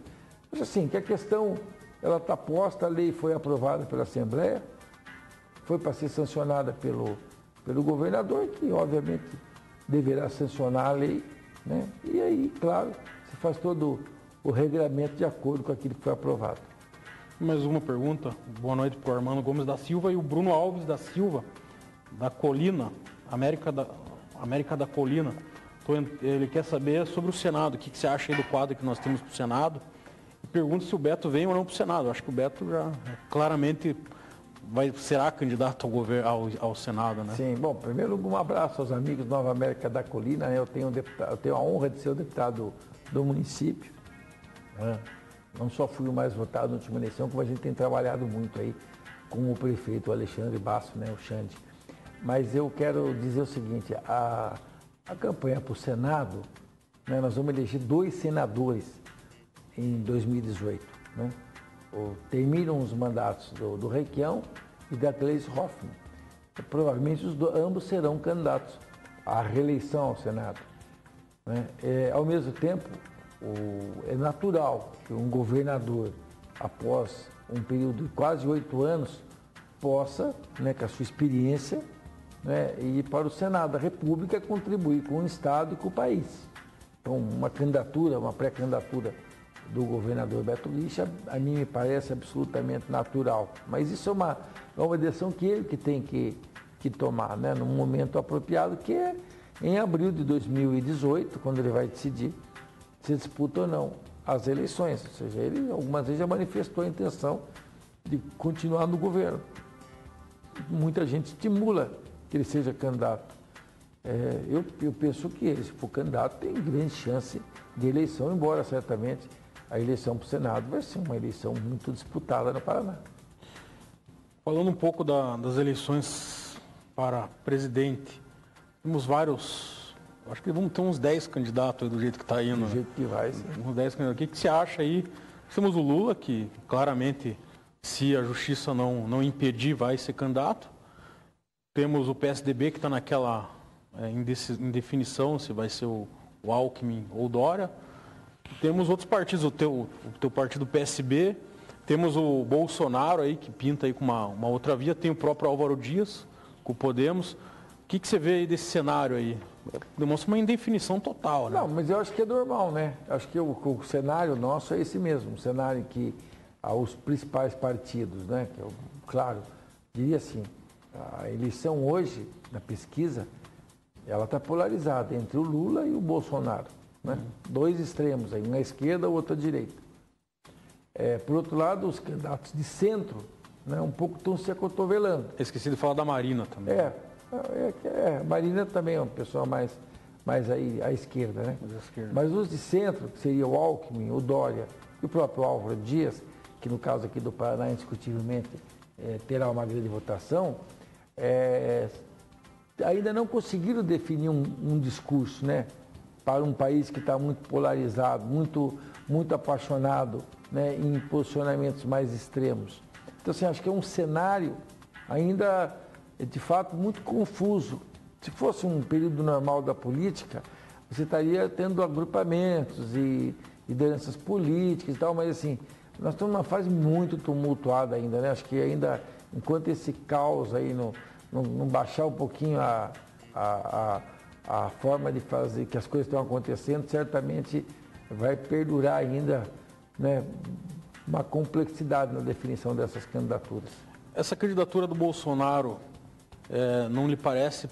assim, que a questão ela está posta, a lei foi aprovada pela Assembleia, foi para ser sancionada pelo governador, que obviamente deverá sancionar a lei, né? E aí, claro, se faz todo o regramento de acordo com aquilo que foi aprovado. Mais uma pergunta. Boa noite para o Armando Gomes da Silva e o Bruno Alves da Silva, da Colina, América da Colina. Ele quer saber sobre o Senado, o que você acha aí do quadro que nós temos para o Senado. E pergunta se o Beto vem ou não para o Senado. Eu acho que o Beto já claramente será candidato ao Senado, né? Sim, bom, primeiro um abraço aos amigos Nova América da Colina. Eu tenho a honra de ser o deputado do município. Não só fui o mais votado na última eleição, como a gente tem trabalhado muito aí com o prefeito Alexandre Basso, né, o Xande. Mas eu quero dizer o seguinte, a campanha para o Senado, né, nós vamos eleger 2 senadores em 2018, né? Terminam os mandatos do Requião e da Gleisi Hoffmann. Provavelmente ambos serão candidatos à reeleição ao Senado, né? Ao mesmo tempo, é natural que um governador, após um período de quase 8 anos, possa, né, com a sua experiência, né, ir para o Senado da República contribuir com o Estado e com o país. Então, uma candidatura, uma pré-candidatura do governador Beto Richa, a mim me parece absolutamente natural. Mas isso é uma decisão que ele que tem que tomar, né, num momento apropriado, que é em abril de 2018, quando ele vai decidir se disputa ou não as eleições. Ou seja, ele algumas vezes já manifestou a intenção de continuar no governo. Muita gente estimula que ele seja candidato. Eu penso que ele, se for candidato, tem grande chance de eleição, embora certamente a eleição para o Senado vai ser uma eleição muito disputada no Paraná. Falando um pouco das eleições para presidente, temos vários, acho que vamos ter uns 10 candidatos aí do jeito que está indo. Do jeito que vai, sim. Uns 10 candidatos. O que você acha aí? Temos o Lula, que claramente, se a justiça não impedir, vai ser candidato. Temos o PSDB, que está naquela indefinição se vai ser o Alckmin ou o Dória. Temos outros partidos, o teu partido PSB, temos o Bolsonaro aí, que pinta aí com uma outra via, tem o próprio Álvaro Dias, com o Podemos. que você vê aí desse cenário aí? Demonstra uma indefinição total, né? Não, mas eu acho que é normal, né? Acho que o cenário nosso é esse mesmo, um cenário em que os principais partidos, né? Que eu, claro, diria assim, a eleição hoje, na pesquisa, ela está polarizada entre o Lula e o Bolsonaro, né? Dois extremos aí, um à esquerda, o outro à direita. Por outro lado, os candidatos de centro, né, um pouco estão se acotovelando. Esqueci de falar da Marina também. A Marina também é uma pessoa mais aí à esquerda, né? Mas os de centro, que seria o Alckmin, o Dória e o próprio Álvaro Dias, que no caso aqui do Paraná, indiscutivelmente, terá uma grande votação, ainda não conseguiram definir um discurso, né? Para um país que está muito polarizado, muito apaixonado, né, em posicionamentos mais extremos. Então, assim, acho que é um cenário ainda, de fato, muito confuso. Se fosse um período normal da política, você estaria tendo agrupamentos e lideranças políticas e tal, mas, assim, nós estamos numa fase muito tumultuada ainda, né? Acho que ainda, enquanto esse caos aí não baixar um pouquinho a forma de fazer que as coisas estão acontecendo, certamente vai perdurar ainda, né, uma complexidade na definição dessas candidaturas. Essa candidatura do Bolsonaro não lhe parece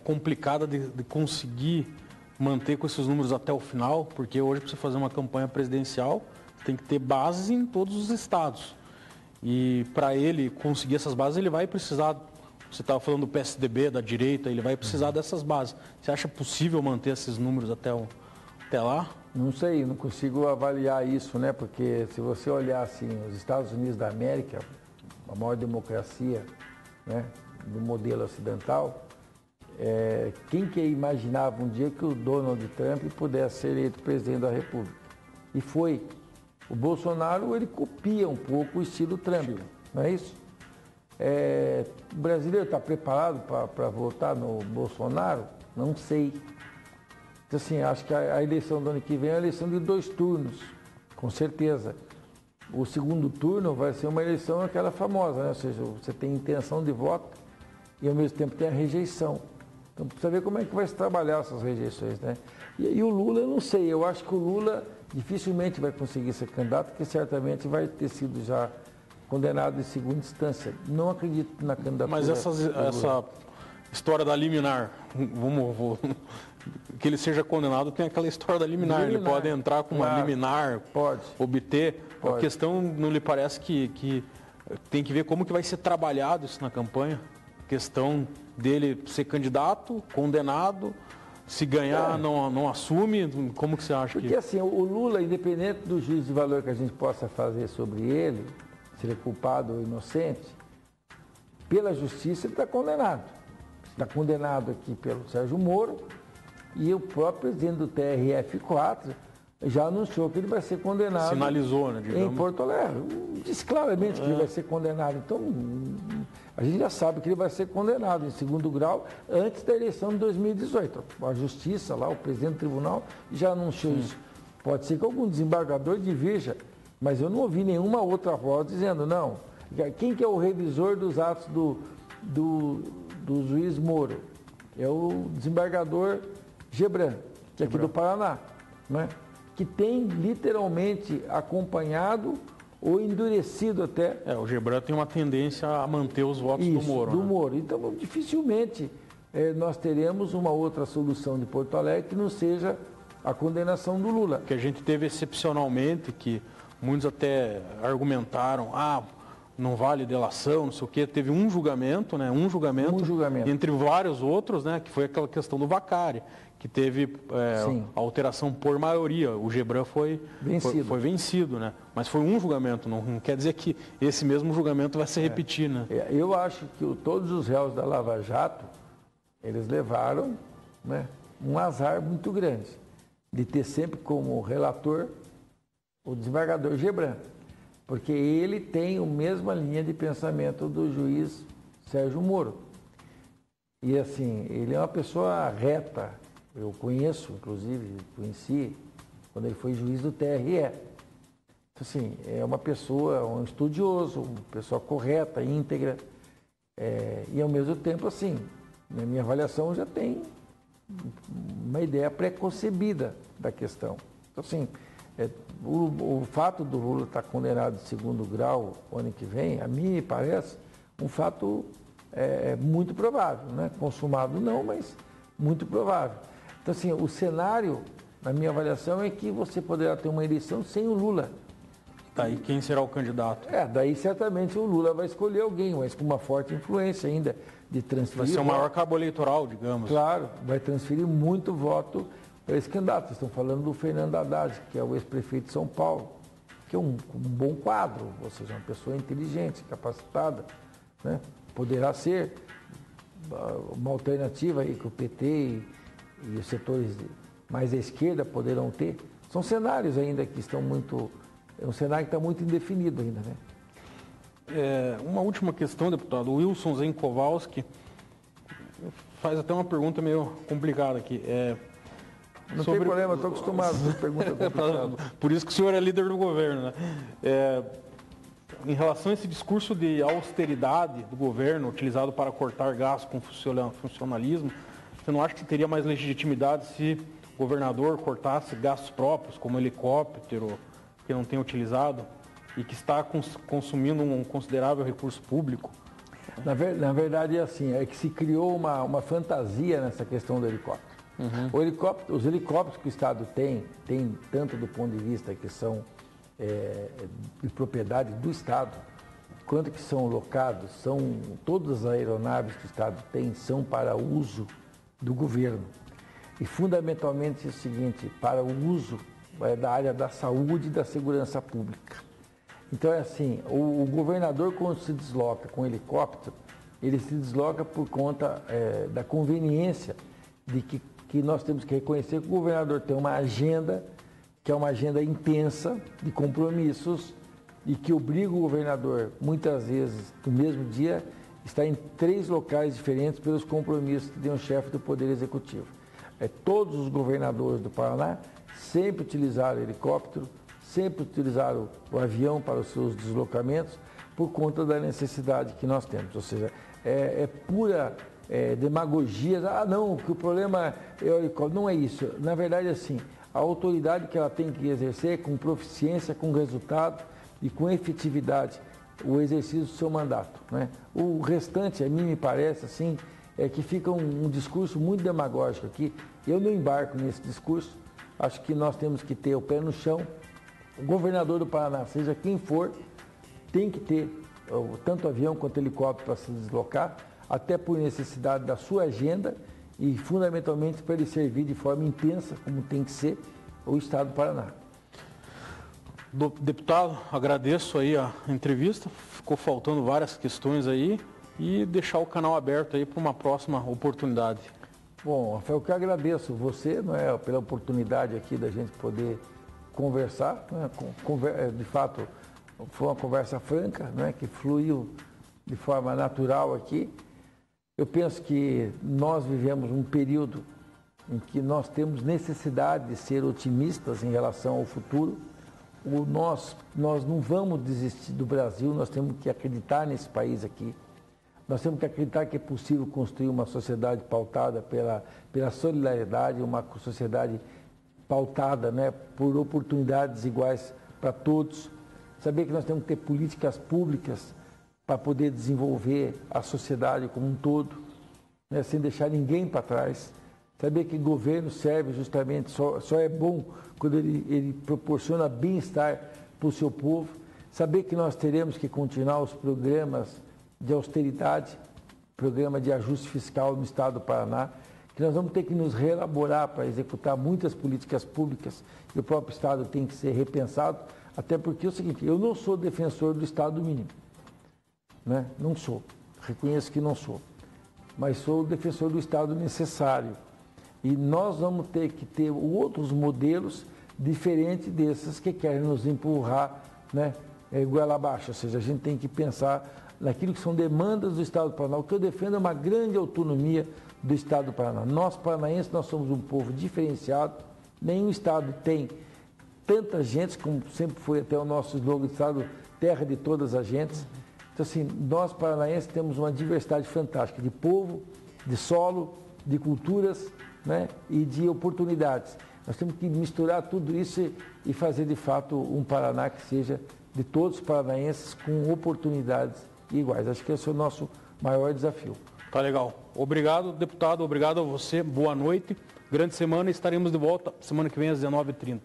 complicada de conseguir manter com esses números até o final? Porque hoje, para você fazer uma campanha presidencial, tem que ter bases em todos os estados. E para ele conseguir essas bases, ele vai precisar, você estava falando do PSDB, da direita, ele vai precisar dessas bases. Você acha possível manter esses números até lá? Não sei, não consigo avaliar isso, né? Porque se você olhar assim, os Estados Unidos da América, a maior democracia, né, do modelo ocidental, quem que imaginava um dia que o Donald Trump pudesse ser eleito presidente da República? E foi. O Bolsonaro, ele copia um pouco o estilo Trump, não é isso? O brasileiro está preparado para votar no Bolsonaro? Não sei. Então, assim, acho que a eleição do ano que vem é uma eleição de 2 turnos, com certeza. O segundo turno vai ser uma eleição aquela famosa, né? Ou seja, você tem intenção de voto e ao mesmo tempo tem a rejeição. Então, precisa ver como é que vai se trabalhar essas rejeições, né? E o Lula, eu não sei, eu acho que o Lula dificilmente vai conseguir ser candidato, porque certamente vai ter sido já condenado em segunda instância. Não acredito na candidatura. Mas essa história da liminar, que ele seja condenado, tem aquela história da liminar. Ele pode entrar com uma liminar, pode obter. A questão, não lhe parece que tem que ver como que vai ser trabalhado isso na campanha? A questão dele ser candidato, condenado, se ganhar não assume, como que você acha? Porque assim, o Lula, independente do juízo de valor que a gente possa fazer sobre ele, se ele é culpado ou inocente, pela justiça ele está condenado. Está condenado aqui pelo Sérgio Moro e o próprio presidente do TRF4 já anunciou que ele vai ser condenado. Sinalizou, né, digamos. Em Porto Alegre. Disse claramente que ele vai ser condenado. Então, a gente já sabe que ele vai ser condenado em segundo grau antes da eleição de 2018. A justiça lá, o presidente do tribunal, já anunciou isso. Pode ser que algum desembargador divirja, mas eu não ouvi nenhuma outra voz dizendo, não. Quem que é o revisor dos atos do juiz Moro? É o desembargador Gebran, que é aqui do Paraná, né? Que tem literalmente acompanhado ou endurecido até. O Gebran tem uma tendência a manter os votos do Moro. Do Moro. Então, dificilmente nós teremos uma outra solução de Porto Alegre que não seja a condenação do Lula. Que a gente teve excepcionalmente, que muitos até argumentaram, não vale delação, não sei o quê. Teve um julgamento, né? Um julgamento. Entre vários outros, né? Que foi aquela questão do Vacari, que teve alteração por maioria. O Gebran foi vencido, né? Mas foi um julgamento, não quer dizer que esse mesmo julgamento vai se repetir, né? Eu acho que todos os réus da Lava Jato, eles levaram, né, um azar muito grande de ter sempre como relator o desembargador Gebran, porque ele tem a mesma linha de pensamento do juiz Sérgio Moro. E assim, ele é uma pessoa reta. Eu conheço, inclusive, conheci quando ele foi juiz do TRE. Então, assim, é uma pessoa, um estudioso, uma pessoa correta, íntegra, e ao mesmo tempo, assim, Na minha avaliação já tem uma ideia pré-concebida da questão. Então, assim, o fato do Lula estar condenado de segundo grau o ano que vem, a mim me parece um fato muito provável, né? Consumado não, mas muito provável. Então, assim, o cenário, na minha avaliação, é que você poderá ter uma eleição sem o Lula. Daí quem será o candidato? Daí certamente o Lula vai escolher alguém, mas com uma forte influência ainda de transferir. Vai ser o maior cabo eleitoral, digamos. Claro, vai transferir muito voto para esse candidato. Vocês estão falando do Fernando Haddad, que é o ex-prefeito de São Paulo, que é um bom quadro, ou seja, uma pessoa inteligente, capacitada, né? Poderá ser uma alternativa aí que o PT e os setores mais à esquerda poderão ter. São cenários ainda que estão muito... É um cenário que está muito indefinido ainda, né? Uma última questão, deputado. O Wilson Zenkowalski faz até uma pergunta meio complicada aqui. Não tem problema, estou acostumado com perguntas complicadas. Por isso que o senhor é líder do governo, né? Em relação a esse discurso de austeridade do governo, utilizado para cortar gastos com funcionalismo, você não acha que teria mais legitimidade se o governador cortasse gastos próprios, como helicóptero, que não tem utilizado e que está consumindo um considerável recurso público? Na verdade, é assim, é que se criou uma fantasia nessa questão do helicóptero. Uhum. Os helicópteros que o Estado tem tanto do ponto de vista que são de propriedade do Estado, quanto que são locados, todas as aeronaves que o Estado tem são para uso do governo. E fundamentalmente é o seguinte, para o uso da área da saúde e da segurança pública. Então é assim, o governador quando se desloca com helicóptero, ele se desloca por conta da conveniência de que nós temos que reconhecer que o governador tem uma agenda, que é uma agenda intensa de compromissos e que obriga o governador, muitas vezes, no mesmo dia, estar em 3 locais diferentes pelos compromissos que tem o chefe do Poder Executivo. Todos os governadores do Paraná sempre utilizaram helicóptero, sempre utilizaram o avião para os seus deslocamentos por conta da necessidade que nós temos. Ou seja, pura demagogia. Não, que o problema é o helicóptero. Não é isso. Na verdade, assim, a autoridade que ela tem que exercer com proficiência, com resultado e com efetividade o exercício do seu mandato, né? O restante, a mim me parece, assim, que fica um discurso muito demagógico aqui. Eu não embarco nesse discurso. Acho que nós temos que ter o pé no chão. O governador do Paraná, seja quem for, tem que ter tanto avião quanto helicóptero para se deslocar, até por necessidade da sua agenda e, fundamentalmente, para ele servir de forma intensa, como tem que ser, o Estado do Paraná. Deputado, agradeço aí a entrevista. Ficou faltando várias questões aí e deixar o canal aberto aí para uma próxima oportunidade. Bom, Rafael, eu que agradeço você, pela oportunidade aqui da gente poder conversar, né? De fato, foi uma conversa franca, né? Que fluiu de forma natural aqui. Eu penso que nós vivemos um período em que nós temos necessidade de ser otimistas em relação ao futuro. Nós não vamos desistir do Brasil, nós temos que acreditar nesse país aqui. Nós temos que acreditar que é possível construir uma sociedade pautada pela solidariedade, uma sociedade pautada, né, por oportunidades iguais para todos. Saber que nós temos que ter políticas públicas para poder desenvolver a sociedade como um todo, né, sem deixar ninguém para trás. Saber que o governo serve justamente, só é bom quando ele proporciona bem-estar para o seu povo. Saber que nós teremos que continuar os programas de austeridade, programa de ajuste fiscal no Estado do Paraná, que nós vamos ter que nos reelaborar para executar muitas políticas públicas e o próprio Estado tem que ser repensado, até porque é o seguinte, eu não sou defensor do Estado mínimo, né? Não sou, reconheço que não sou, mas sou defensor do Estado necessário. E nós vamos ter que ter outros modelos diferentes desses que querem nos empurrar, né, goela abaixo. Ou seja, a gente tem que pensar naquilo que são demandas do Estado do Paraná. O que eu defendo é uma grande autonomia do Estado do Paraná. Nós, paranaenses, nós somos um povo diferenciado. Nenhum Estado tem tanta gente, como sempre foi até o nosso slogan, Estado, terra de todas as gentes. Então, assim, nós, paranaenses, temos uma diversidade fantástica de povo, de solo, de culturas, né, e de oportunidades. Nós temos que misturar tudo isso e fazer de fato um Paraná que seja de todos os paranaenses com oportunidades iguais. Acho que esse é o nosso maior desafio. Tá legal. Obrigado, deputado. Obrigado a você. Boa noite. Grande semana e estaremos de volta semana que vem às 19h30.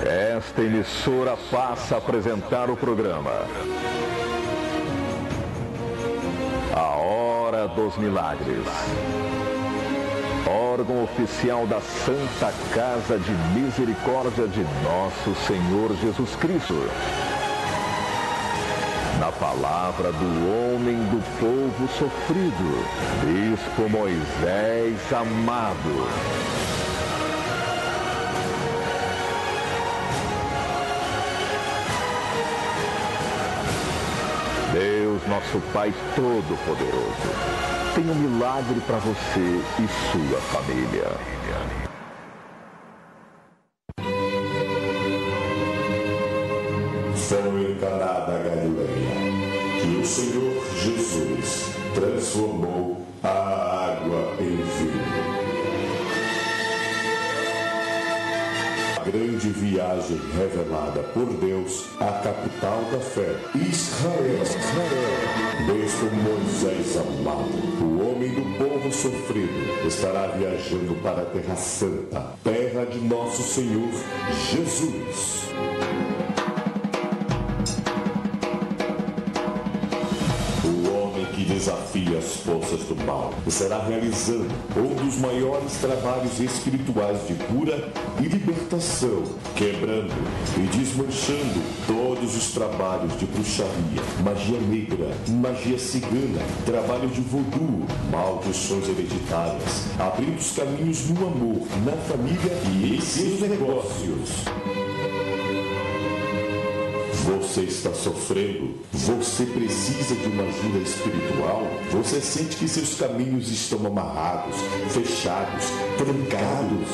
Esta emissora passa a apresentar o programa A Hora dos Milagres, órgão oficial da Santa Casa de Misericórdia de Nosso Senhor Jesus Cristo. Na palavra do homem do povo sofrido, Bispo Moisés Amado. Deus, nosso Pai Todo-Poderoso, tem um milagre para você e sua família. Foi em Caná da Galileia que o Senhor Jesus transformou a água em vinho. Grande viagem revelada por Deus à capital da fé, Israel. Bispo Moisés Amado, o homem do povo sofrido, estará viajando para a Terra Santa, terra de nosso Senhor Jesus. Que desafia as forças do mal e será realizando um dos maiores trabalhos espirituais de cura e libertação, quebrando e desmanchando todos os trabalhos de bruxaria, magia negra, magia cigana, trabalho de voodoo, maldições hereditárias, abrindo os caminhos no amor, na família e em seus negócios. Você está sofrendo? Você precisa de uma ajuda espiritual? Você sente que seus caminhos estão amarrados, fechados, trancados?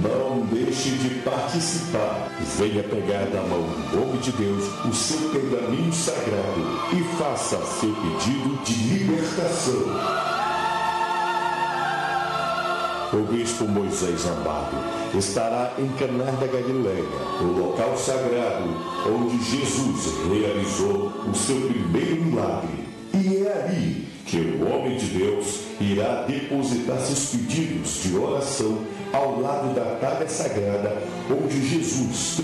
Não deixe de participar. Venha pegar da mão do homem de Deus o seu pergaminho sagrado e faça seu pedido de libertação. O Bispo Moisés Amado estará em Caná da Galileia, o local sagrado onde Jesus realizou o seu primeiro milagre. E é ali que o homem de Deus irá depositar seus pedidos de oração ao lado da talha sagrada onde Jesus